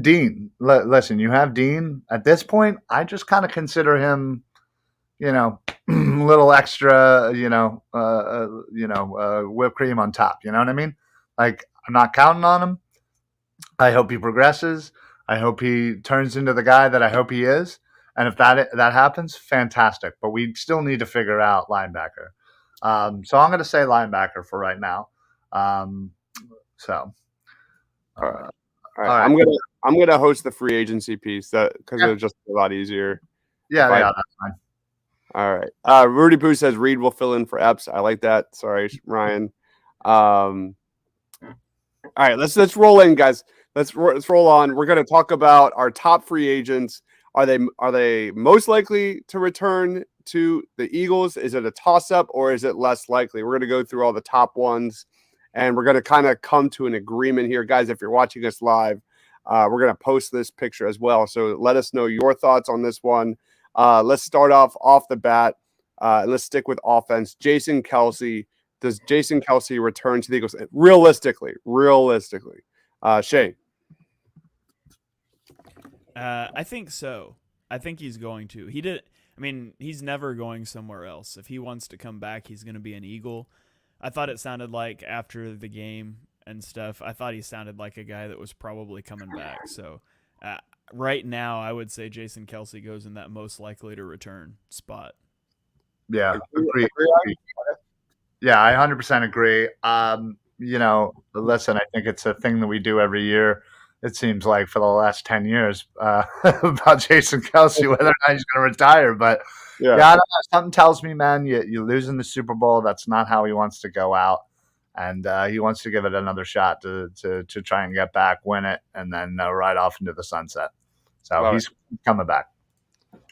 Dean, listen, you have Dean at this point. I just kind of consider him, a little extra, whipped cream on top. You know what I mean? Like, I'm not counting on him. I hope he progresses. I hope he turns into the guy that I hope he is. And if that happens, fantastic. But we still need to figure out linebacker. So I'm going to say linebacker for right now. All right. I'm gonna host the free agency piece because it's just a lot easier. Yeah, that's fine. All right. Rudy Poo says Reed will fill in for Epps. I like that. Sorry, Ryan. All right, let's roll in, guys. let's roll on. We're going to talk about our top free agents. Are they most likely to return to the Eagles? Is it a toss up or is it less likely? We're going to go through all the top ones, and we're going to kind of come to an agreement here, guys. If you're watching us live, we're going to post this picture as well. So let us know your thoughts on this one. Let's start off the bat. Let's stick with offense. Jason Kelce. Does Jason Kelce return to the Eagles? Realistically. Shane. I think so. I think he's going to. He's never going somewhere else. If he wants to come back, he's going to be an Eagle. I thought it sounded like after the game and stuff, I thought he sounded like a guy that was probably coming back. So right now, I would say Jason Kelce goes in that most likely to return spot. Yeah, agree. Yeah, I 100% agree. Listen, I think it's a thing that we do every year. It seems like for the last 10 years about Jason Kelce, whether or not he's going to retire. But yeah, I don't know. Something tells me, man, you lose in the Super Bowl. That's not how he wants to go out. And he wants to give it another shot to try and get back, win it, and then ride off into the sunset. So he's coming back.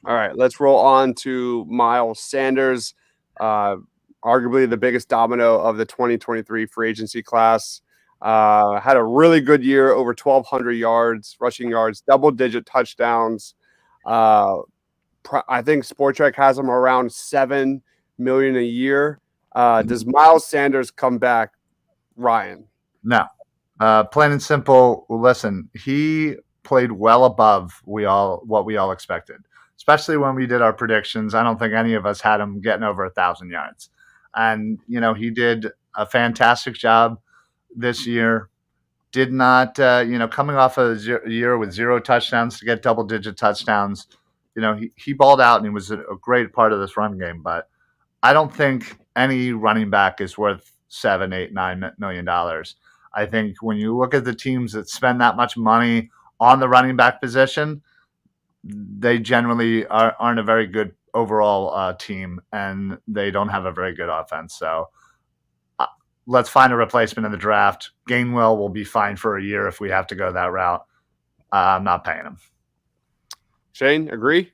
All right, let's roll on to Miles Sanders, arguably the biggest domino of the 2023 free agency class. Had a really good year, over 1,200 yards, rushing yards, double-digit touchdowns. I think Sportrack has him around $7 million a year. Does Miles Sanders come back, Ryan? No. Plain and simple, listen, he played well above what we all expected, especially when we did our predictions. I don't think any of us had him getting over 1,000 yards. And, he did a fantastic job this year. Did not, coming off a year with 0 touchdowns to get double-digit touchdowns, he balled out and he was a great part of this run game. But I don't think any running back is worth $7, $8, $9 million. I think when you look at the teams that spend that much money on the running back position, they generally aren't a very good overall team, and they don't have a very good offense. So let's find a replacement in the draft. Gainwell will be fine for a year if we have to go that route. I'm not paying him. Shane, agree?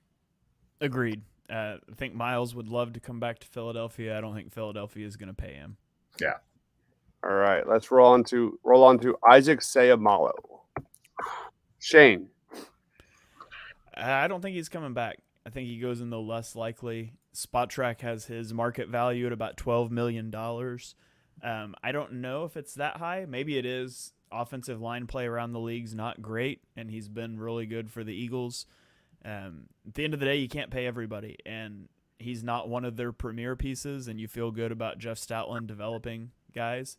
Agreed. I think Miles would love to come back to Philadelphia. I don't think Philadelphia is going to pay him. Yeah. All right, let's roll on to Isaac Seumalo. Shane. I don't think he's coming back. I think he goes in the less likely. Spotrac has his market value at about $12 million. I don't know if it's that high. Maybe it is. Offensive line play around the league's not great, and he's been really good for the Eagles. At the end of the day, you can't pay everybody, and he's not one of their premier pieces, and you feel good about Jeff Stoutland developing guys.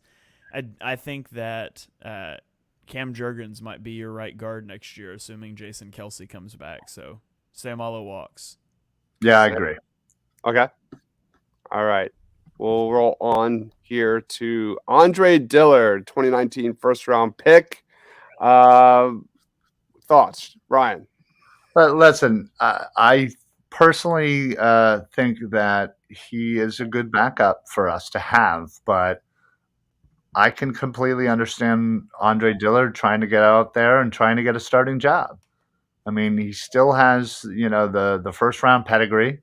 I think that Cam Jurgens might be your right guard next year, assuming Jason Kelce comes back. So Seumalo walks. Yeah, I agree. Okay. All right. We'll roll on here to Andre Dillard, 2019 first-round pick. Thoughts, Ryan? Listen, I personally think that he is a good backup for us to have, but I can completely understand Andre Dillard trying to get out there and trying to get a starting job. I mean, he still has, the first-round pedigree.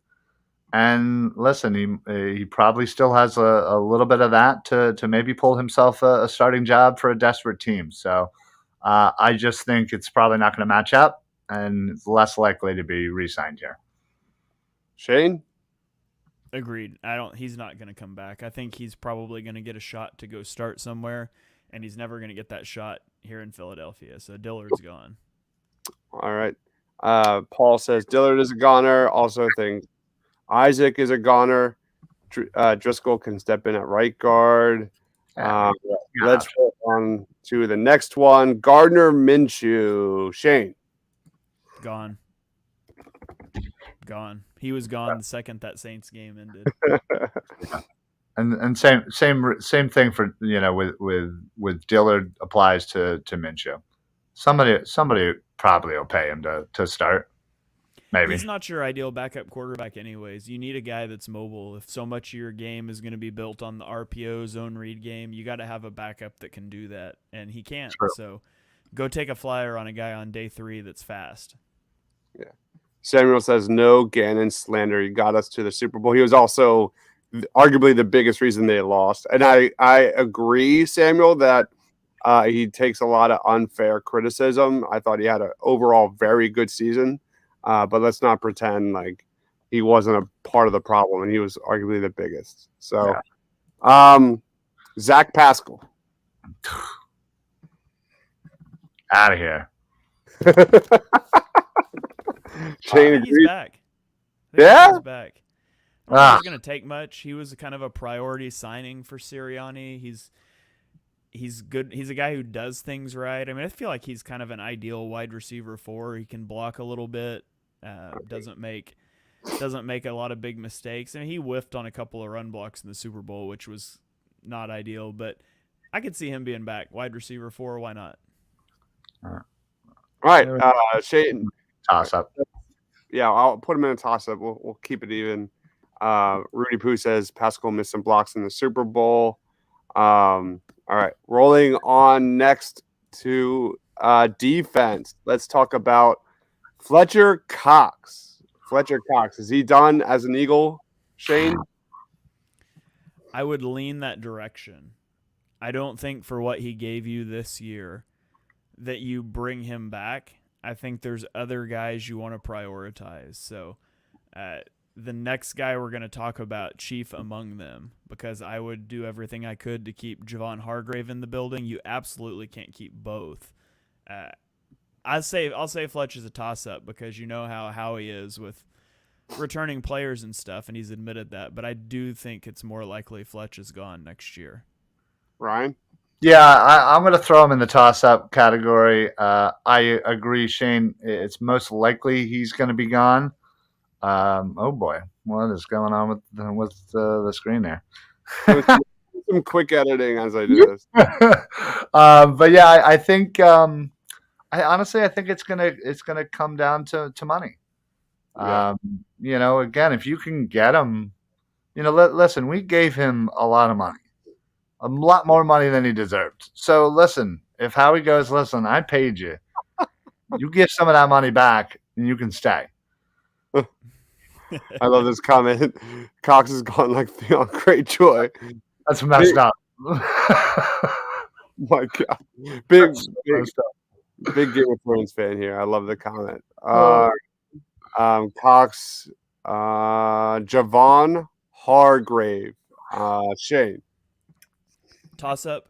And listen, he probably still has a little bit of that to maybe pull himself a starting job for a desperate team. So I just think it's probably not going to match up, and it's less likely to be re-signed here. Shane? Agreed. He's not going to come back. I think he's probably going to get a shot to go start somewhere, and he's never going to get that shot here in Philadelphia. So Dillard's gone. All right. Paul says Dillard is a goner. Also think Isaac is a goner. Driscoll can step in at right guard. Let's go on to the next one. Gardner Minshew. Shane. Gone. He was gone the second that Saints game ended. And same thing for with Dillard applies to Minshew. Somebody probably will pay him to start. Maybe. He's not your ideal backup quarterback anyways. You need a guy that's mobile. If so much of your game is going to be built on the RPO zone read game, you got to have a backup that can do that, and he can't. True. So go take a flyer on a guy on day 3 that's fast. Yeah. Samuel says no Gannon slander. He got us to the Super Bowl. He was also arguably the biggest reason they lost. And I agree, Samuel, that he takes a lot of unfair criticism. I thought he had an overall very good season, but let's not pretend like he wasn't a part of the problem, and he was arguably the biggest. So, Zach Pascal. Out of here. Shane He's agrees. back. Yeah? He's back. I don't think it's going to take much. He was kind of a priority signing for Sirianni. He's good. He's a guy who does things right. I mean, I feel like he's kind of an ideal wide receiver 4. He can block a little bit. Doesn't make a lot of big mistakes. I mean, he whiffed on a couple of run blocks in the Super Bowl, which was not ideal, but I could see him being back. Wide receiver 4, why not? All right, Shane. Toss up. Yeah, I'll put him in a toss up. We'll keep it even. Rudy Poo says Pascal missed some blocks in the Super Bowl. All right, rolling on next to defense. Let's talk about Fletcher Cox. Fletcher Cox, is he done as an Eagle, Shane? I would lean that direction. I don't think for what he gave you this year that you bring him back. I think there's other guys you want to prioritize. So the next guy we're going to talk about, chief among them, because I would do everything I could to keep Javon Hargrave in the building. You absolutely can't keep both. I'll say Fletch is a toss-up because you know how Howie is with returning players and stuff, and he's admitted that. But I do think it's more likely Fletch is gone next year. Ryan? Yeah, I'm going to throw him in the toss-up category. I agree, Shane. It's most likely he's going to be gone. Oh boy, what is going on with the screen there? Some quick editing as I do this. But yeah, I think I honestly think it's gonna come down to money. Yeah. Again, if you can get him, listen, we gave him a lot of money. A lot more money than he deserved. So listen, if Howie goes, listen, I paid you. You give some of that money back and you can stay. I love this comment. Cox has gone like Theon Greyjoy. That's messed up. My God. Big Game of Thrones fan here. I love the comment. Cox, Javon Hargrave, Shane. Toss up.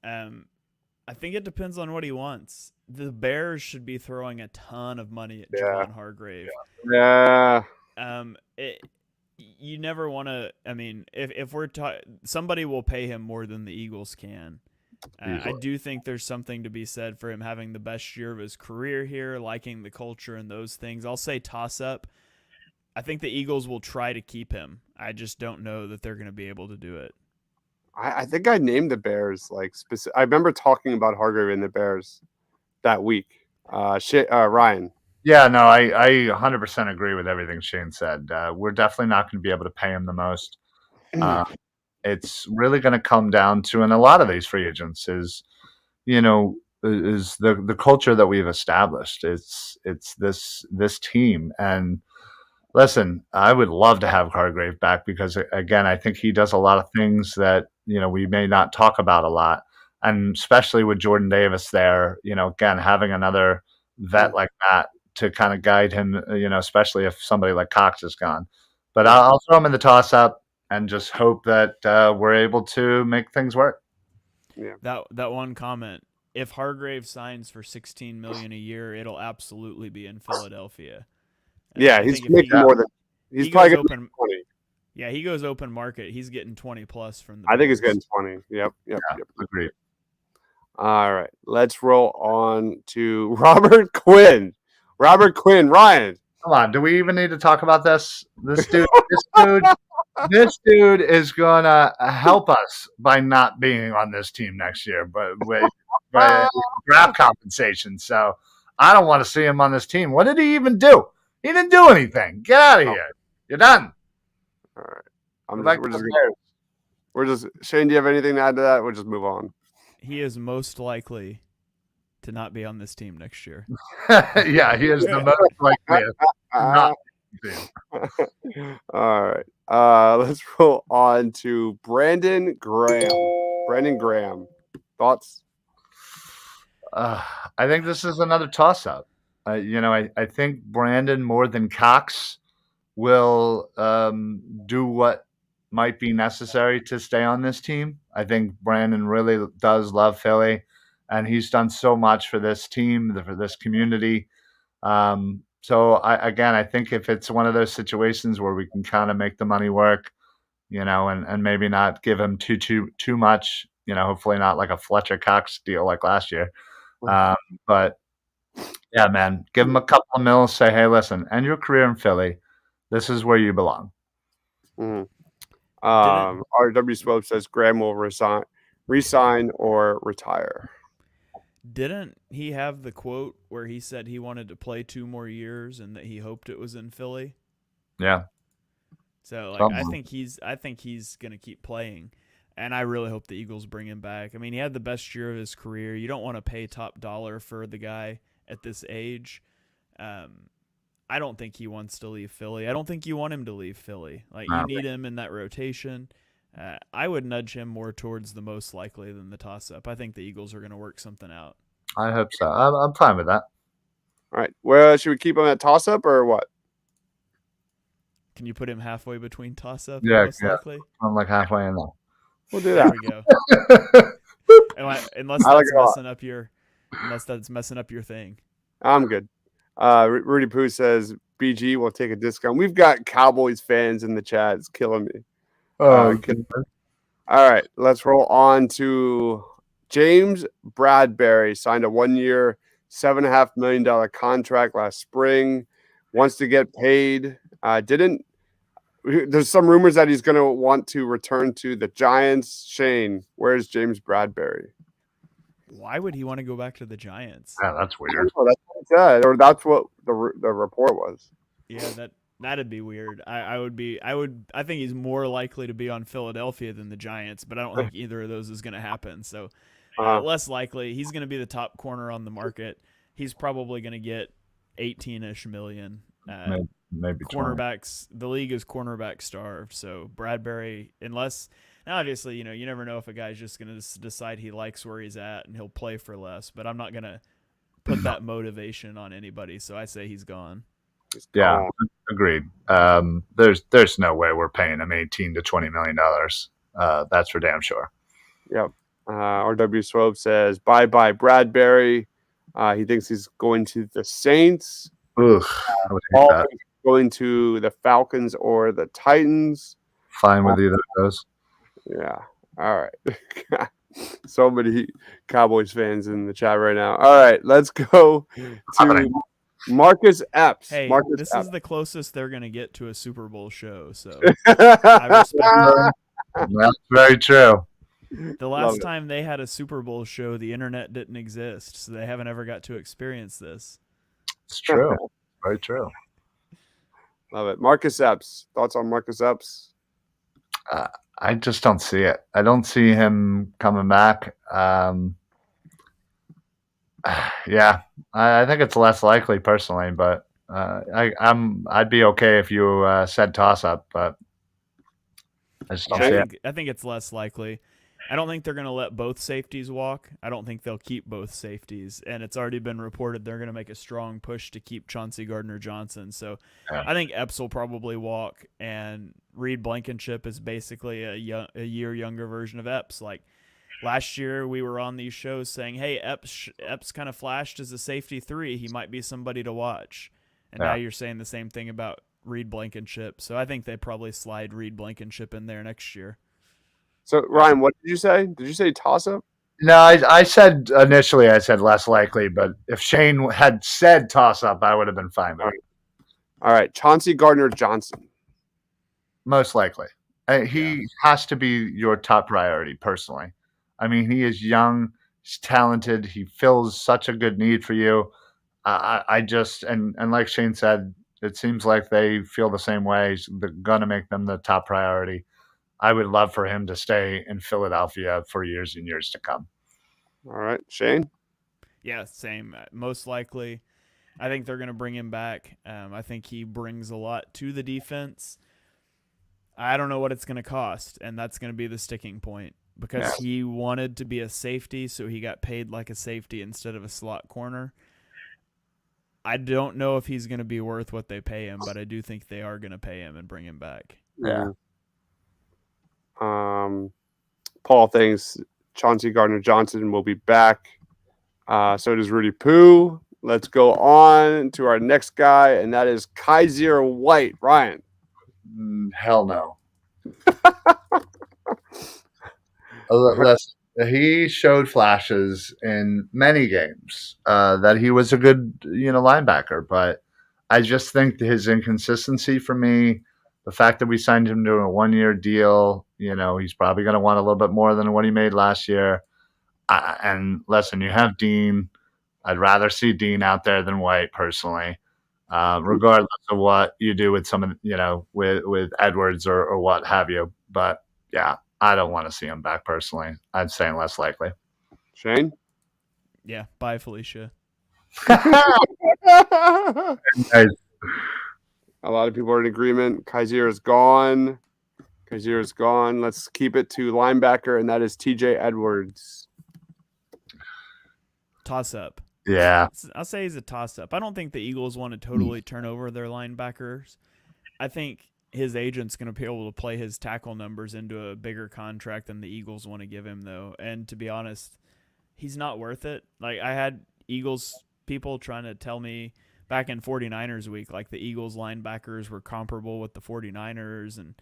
I think it depends on what he wants. The Bears should be throwing a ton of money at Javon Hargrave. Yeah. You never want to. I mean, if we're somebody will pay him more than the Eagles can. I do think there's something to be said for him having the best year of his career here, liking the culture and those things. I'll say toss up. I think the Eagles will try to keep him. I just don't know that they're going to be able to do it. I think I named the Bears I remember talking about Hargrave and the Bears that week. Ryan. Yeah, no, I 100% agree with everything Shane said. We're definitely not going to be able to pay him the most. It's really going to come down to, and a lot of these free agents is the culture that we've established. It's this team. And listen, I would love to have Hargrave back because, again, I think he does a lot of things that, we may not talk about a lot. And especially with Jordan Davis there, again, having another vet like that to kind of guide him, especially if somebody like Cox is gone. But I'll throw him in the toss-up and just hope that we're able to make things work. Yeah. That one comment, if Hargrave signs for $16 million a year, it'll absolutely be in Philadelphia. Yeah, he's making more than he's probably getting 20. Yeah, he goes open market. He's getting 20 plus from the I think he's Bears. getting 20. Yep. Agreed. All right, let's roll on to Robert Quinn. Ryan. Come on, do we even need to talk about this? This dude is gonna help us by not being on this team next year, but with draft compensation. So I don't want to see him on this team. What did he even do? He didn't do anything. Get out of here. You're done. All right. We're just Shane, do you have anything to add to that? We'll just move on. He is most likely to not be on this team next year. Yeah, he is the most likely not. All right. Let's roll on to Brandon Graham. Brandon Graham, thoughts? I think this is another toss-up. I think Brandon more than Cox will do what might be necessary to stay on this team. I think Brandon really does love Philly, and he's done so much for this team, for this community. So I think if it's one of those situations where we can kind of make the money work, and maybe not give him too much, hopefully not like a Fletcher Cox deal like last year. But yeah, man, give him a couple of mils, say, hey, listen, end your career in Philly. This is where you belong. RW Swope says Graham will resign or retire. Didn't he have the quote where he said he wanted to play 2 more years and that he hoped it was in Philly? Yeah. So I think he's going to keep playing, and I really hope the Eagles bring him back. I mean, he had the best year of his career. You don't want to pay top dollar for the guy at this age. I don't think he wants to leave Philly. I don't think you want him to leave Philly. You need him in that rotation. I would nudge him more towards the most likely than the toss-up. I think the Eagles are going to work something out. I hope so. I'm fine with that. All right. Well, should we keep him at toss-up or what? Can you put him halfway between toss-up and most likely? I'm like halfway in there. We'll do that. There we go. Unless that's messing up your thing. I'm good. Rudy Poo says BG will take a discount. We've got Cowboys fans in the chat. It's killing me. All right, let's roll on to James Bradbury. Signed a 1-year, $7.5 million contract last spring. Wants to get paid. There's some rumors that he's going to want to return to the Giants. Shane, where's James Bradbury? Why would he want to go back to the Giants? Yeah, that's weird. That's what he said, or that's what the report was. Yeah, that'd be weird. I think he's more likely to be on Philadelphia than the Giants, but I don't think either of those is going to happen. So less likely. He's going to be the top corner on the market. He's probably going to get 18-ish million. Maybe cornerbacks. 20. The league is cornerback starved. So Bradbury, unless obviously you never know if a guy's just going to decide he likes where he's at and he'll play for less. But I'm not going to put that motivation on anybody. So I say he's gone. Yeah, agreed. There's no way we're paying him $18 to $20 million. That's for damn sure. Yep. RW Swope says bye Bradbury. He thinks he's going to the Saints. Going to the Falcons or the Titans. Fine with either of those. Yeah. All right. So many Cowboys fans in the chat right now. All right, let's go to Marcus Epps. Hey, Marcus Epps. Is the closest they're going to get to a Super Bowl show, so I respect that. That's very true. The last time they had a Super Bowl show, the internet didn't exist, so they haven't ever got to experience this. It's true. Very true. Love it. Marcus Epps. Thoughts on Marcus Epps? I just don't see it. I don't see him coming back. Yeah, I think it's less likely personally, but I'd be okay if you said toss up, but I just don't see it. I think it's less likely. I don't think they're going to let both safeties walk. I don't think they'll keep both safeties, and it's already been reported they're going to make a strong push to keep Chauncey Gardner-Johnson. So I think Epps will probably walk, and Reed Blankenship is basically a year younger version of Epps. Like last year, we were on these shows saying, "Hey, Epps kind of flashed as a safety 3. He might be somebody to watch." And now you're saying the same thing about Reed Blankenship. So I think they probably slide Reed Blankenship in there next year. So, Ryan, what did you say? Did you say toss-up? No, I said initially I said less likely, but if Shane had said toss-up, I would have been fine with it. All right, Chauncey Gardner-Johnson. Most likely. He has to be your top priority, personally. I mean, he is young, he's talented, he fills such a good need for you. I just, and like Shane said, it seems like they feel the same way. They're going to make them the top priority. I would love for him to stay in Philadelphia for years and years to come. All right, Shane? Yeah, same. Most likely, I think they're going to bring him back. I think he brings a lot to the defense. I don't know what it's going to cost, and that's going to be the sticking point because he wanted to be a safety, so he got paid like a safety instead of a slot corner. I don't know if he's going to be worth what they pay him, but I do think they are going to pay him and bring him back. Yeah. Paul thinks Chauncey Gardner-Johnson will be back. So does Rudy Poo. Let's go on to our next guy, and that is Kaiser White. Ryan. Hell no. He showed flashes in many games that he was a good, linebacker, but I just think his inconsistency for me, the fact that we signed him to a 1-year deal, he's probably going to want a little bit more than what he made last year. And listen, you have Dean. I'd rather see Dean out there than White personally, regardless of what you do with some of, with Edwards or what have you. But yeah, I don't want to see him back personally. I'm saying less likely. Shane? Yeah, bye, Felicia. Nice. A lot of people are in agreement. Kaiser is gone. Let's keep it to linebacker, and that is TJ Edwards. Toss-up. Yeah. I'll say he's a toss-up. I don't think the Eagles want to totally turn over their linebackers. I think his agent's going to be able to play his tackle numbers into a bigger contract than the Eagles want to give him, though. And to be honest, he's not worth it. Like, I had Eagles people trying to tell me back in 49ers week, like the Eagles linebackers were comparable with the 49ers and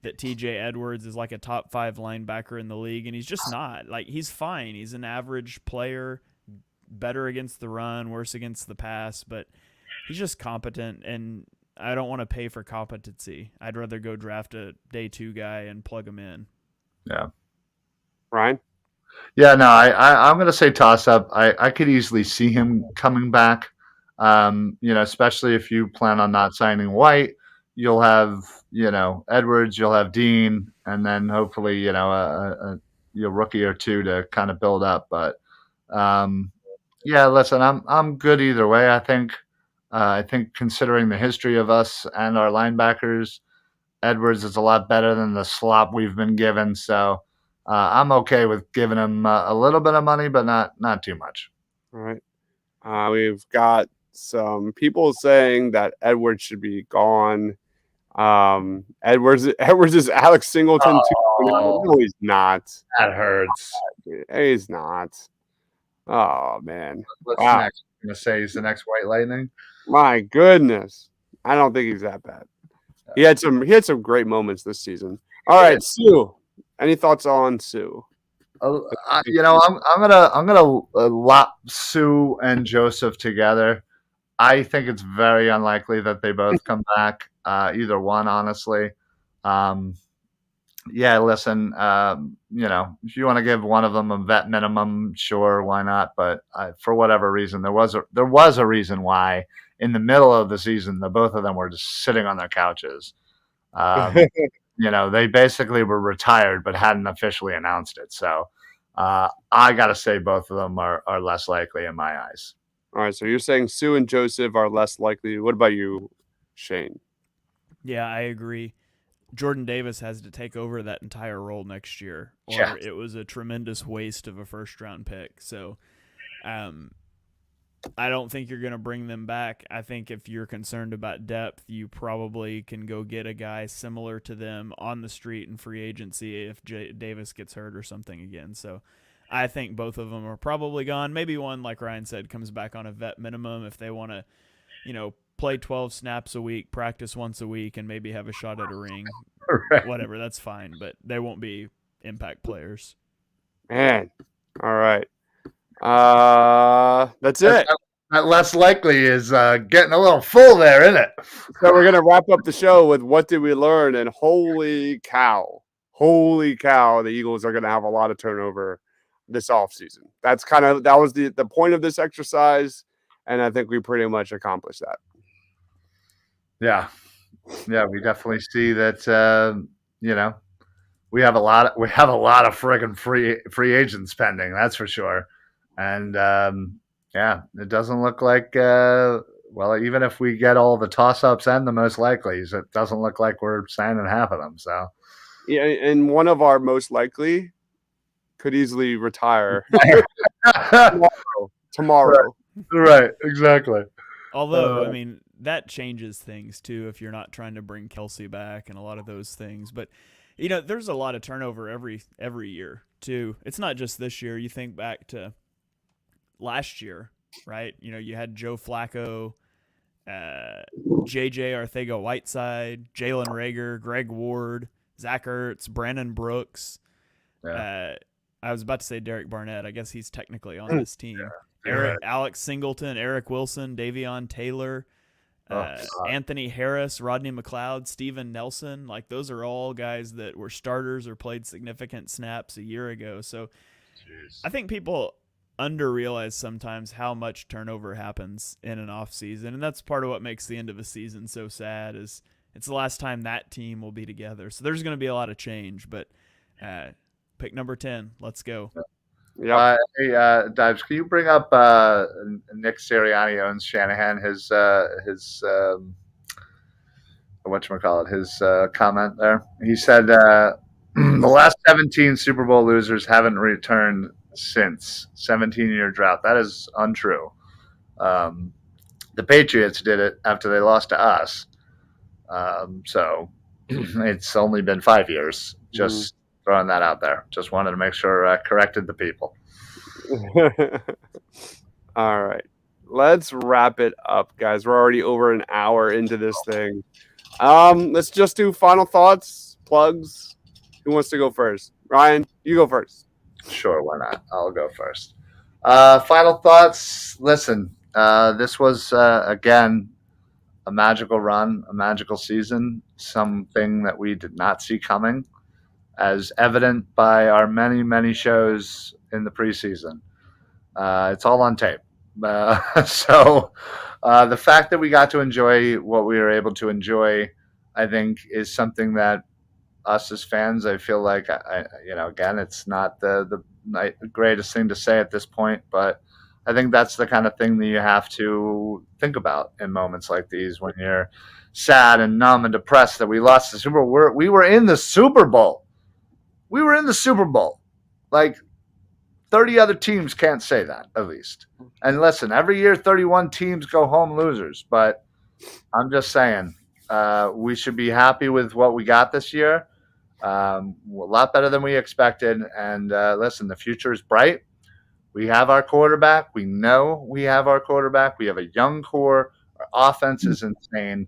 that TJ Edwards is like a top 5 linebacker in the league. And he's just not. Like, he's fine. He's an average player, better against the run, worse against the pass, but he's just competent, and I don't want to pay for competency. I'd rather go draft a day 2 guy and plug him in. Yeah. Ryan? Yeah, no, I'm going to say toss up. I could easily see him coming back, especially if you plan on not signing White. You'll have, Edwards, you'll have Dean, and then hopefully, a rookie or two to kind of build up. But, yeah, listen, I'm good either way. I think considering the history of us and our linebackers, Edwards is a lot better than the slop we've been given. So I'm okay with giving him a little bit of money, but not too much. All right. We've got some people saying that Edwards should be gone. Edwards is Alex Singleton too. No, he's not. That hurts. He's not. Oh man. What's next? I'm gonna say he's the next White Lightning. My goodness. I don't think he's that bad. He had some great moments this season. All right, Sue. Any thoughts on Sue? I'm gonna lop Sue and Joseph together. I think it's very unlikely that they both come back. Either one, honestly. Yeah, listen. If you want to give one of them a vet minimum, sure, why not? But for whatever reason, there was a reason why in the middle of the season, the both of them were just sitting on their couches. They basically were retired, but hadn't officially announced it. So I got to say both of them are less likely in my eyes. All right, so you're saying Sue and Joseph are less likely. What about you, Shane? Yeah, I agree. Jordan Davis has to take over that entire role next year, or it was a tremendous waste of a first-round pick. So I don't think you're going to bring them back. I think if you're concerned about depth, you probably can go get a guy similar to them on the street in free agency if Davis gets hurt or something again. So I think both of them are probably gone. Maybe one, like Ryan said, comes back on a vet minimum if they want to, play 12 snaps a week, practice once a week, and maybe have a shot at a ring. Right. Whatever, that's fine, but they won't be impact players. Man. All right. That's it. That less likely is getting a little full there, isn't it? So we're going to wrap up the show with what did we learn? And holy cow, the Eagles are going to have a lot of turnover this offseason. That was the point of this exercise, and I think we pretty much accomplished that. Yeah, we definitely see that. We have a lot of friggin' free agents pending. That's for sure. And Yeah, it doesn't look like. Well, even if we get all the toss-ups and the most likelies, it doesn't look like we're signing half of them. So, Yeah, and one of our most likely could easily retire tomorrow. right, exactly. Although, I mean, that changes things too if you're not trying to bring Kelsey back and a lot of those things. But there's a lot of turnover every year too. It's not just this year. You think back to last year, right? You had Joe Flacco, JJ Arcega-Whiteside, Jalen Reagor, Greg Ward, Zach Ertz, Brandon Brooks. Yeah. I was about to say Derek Barnett. I guess he's technically on this team. Right. Alex Singleton, Eric Wilson, Davion Taylor, Anthony Harris, Rodney McLeod, Steven Nelson. Like, those are all guys that were starters or played significant snaps a year ago. So I think people under-realize sometimes how much turnover happens in an offseason, and that's part of what makes the end of a season so sad is it's the last time that team will be together. So there's going to be a lot of change, but pick number 10. Let's go. Yeah. Hey, Dives, can you bring up Nick Sirianni owns Shanahan? His whatchamacallit, his comment there. He said the last 17 Super Bowl losers haven't returned since 17-year drought. That is untrue. The Patriots did it after they lost to us. So it's only been 5 years. Just throwing that out there. Just wanted to make sure I corrected the people. All right. Let's wrap it up, guys. We're already over an hour into this thing. Let's just do final thoughts, plugs. Who wants to go first? Ryan, you go first. Sure, why not? I'll go first. Final thoughts. Listen, this was, again, a magical run, a magical season, something that we did not see coming, as evident by our many, many shows in the preseason. It's all on tape. So the fact that we got to enjoy what we were able to enjoy, I think, is something that us as fans, I feel like, again, it's not the greatest thing to say at this point, but I think that's the kind of thing that you have to think about in moments like these when you're sad and numb and depressed that we lost the Super Bowl. We were in the Super Bowl. We were in the Super Bowl. Like, 30 other teams can't say that, at least. And listen, every year 31 teams go home losers, but I'm just saying we should be happy with what we got this year. A lot better than we expected. And listen, the future is bright. We have our quarterback. We know we have our quarterback. We have a young core. Our offense is insane.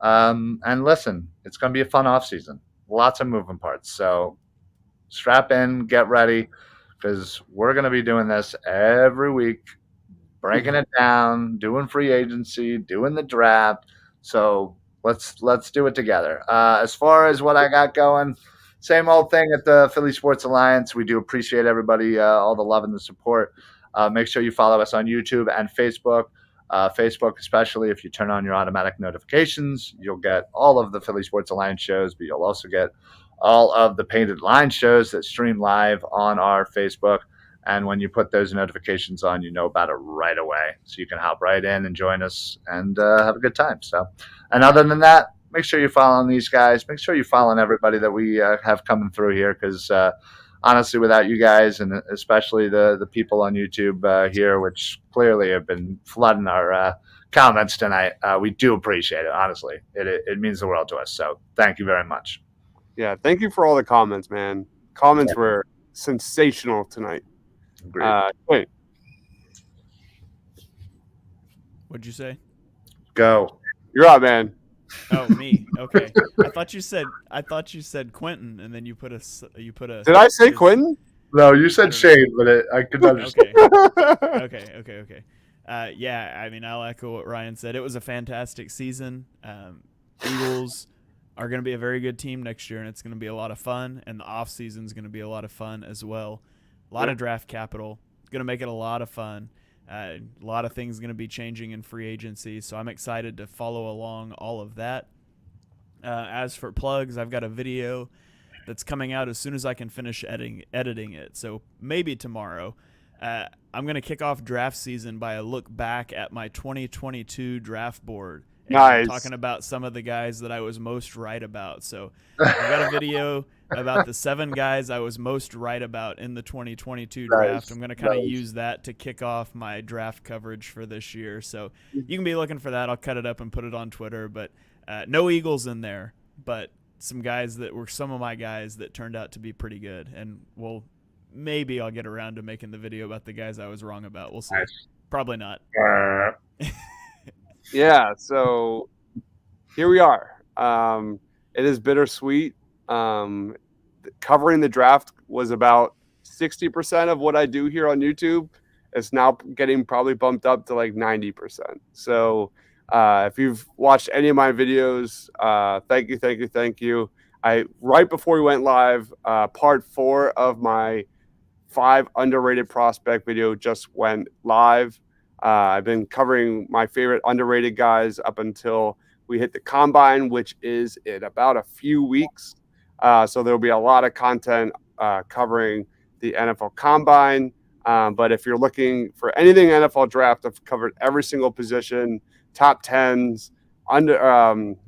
And listen, it's going to be a fun offseason. Lots of moving parts. So strap in, get ready, because we're going to be doing this every week, breaking it down, doing free agency, doing the draft. So let's do it together. As far as what I got going, same old thing at the Philly Sports Alliance. We do appreciate everybody, all the love and the support. Make sure you follow us on YouTube and Facebook. Facebook, especially if you turn on your automatic notifications, you'll get all of the Philly Sports Alliance shows, but you'll also get all of the Painted Line shows that stream live on our Facebook. And when you put those notifications on, you know about it right away. So you can hop right in and join us and have a good time. So, and other than that, make sure you're following these guys. Make sure you're following everybody that we have coming through here, because honestly, without you guys, and especially the people on YouTube here, which clearly have been flooding our comments tonight, we do appreciate it. Honestly, it means the world to us. So thank you very much. Yeah, thank you for all the comments, man. Comments were sensational tonight. Wait. What'd you say? Go. You're up, man. Oh, me. Okay. I thought you said Quentin, and then you put a. Did I say Quentin? No, you said Shane, but I could understand. Okay. Yeah, I mean, I'll echo what Ryan said. It was a fantastic season. Eagles are going to be a very good team next year, and it's going to be a lot of fun, and the offseason is going to be a lot of fun as well. A lot of draft capital. It's going to make it a lot of fun. A lot of things going to be changing in free agency, so I'm excited to follow along all of that. As for plugs, I've got a video that's coming out as soon as I can finish editing it, so maybe tomorrow. I'm going to kick off draft season by a look back at my 2022 draft board. And Nice. talking about some of the guys that I was most right about. So I've got a video about the 7 guys I was most right about in the 2022 draft. I'm going to kind of use that to kick off my draft coverage for this year. So you can be looking for that. I'll cut it up and put it on Twitter. But no Eagles in there, but some guys that were some of my guys that turned out to be pretty good. And maybe I'll get around to making the video about the guys I was wrong about. We'll see. Probably not. Yeah, so here we are. It is bittersweet. Covering the draft was about 60% of what I do here on YouTube. It's now getting probably bumped up to like 90%. So if you've watched any of my videos, thank you. Right before we went live, part 4 of my 5 underrated prospect video just went live. I've been covering my favorite underrated guys up until we hit the combine, which is in about a few weeks. So there'll be a lot of content covering the NFL combine. But if you're looking for anything NFL draft, I've covered every single position, top 10s,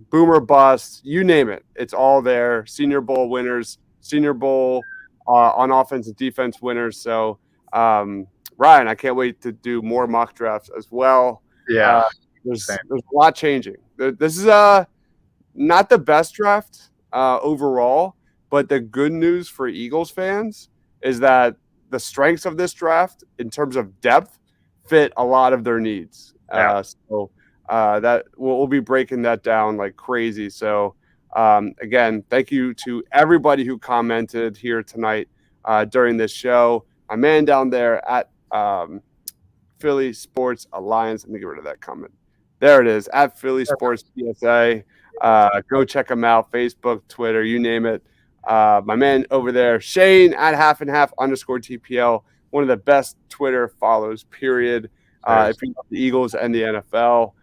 boomer busts, you name it. It's all there. Senior Bowl winners, Senior Bowl on offense and defense winners. So, Ryan, I can't wait to do more mock drafts as well. Yeah. There's a lot changing. This is not the best draft overall, but the good news for Eagles fans is that the strengths of this draft in terms of depth fit a lot of their needs. So that we'll be breaking that down like crazy. So again, thank you to everybody who commented here tonight during this show. My man down there at Philly Sports Alliance. Let me get rid of that comment. There it is, at Philly Sports PSA. Go check them out. Facebook, Twitter, you name it. My man over there, Shane at _TPL, one of the best Twitter follows, period. If you love the Eagles and the NFL,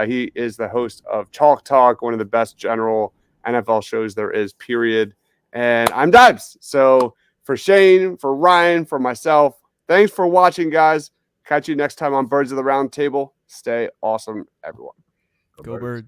he is the host of Chalk Talk, one of the best general NFL shows there is, period. And I'm Dibes. So for Shane, for Ryan, for myself, thanks for watching, guys. Catch you next time on Birds of the Round Table. Stay awesome, everyone. Go Birds.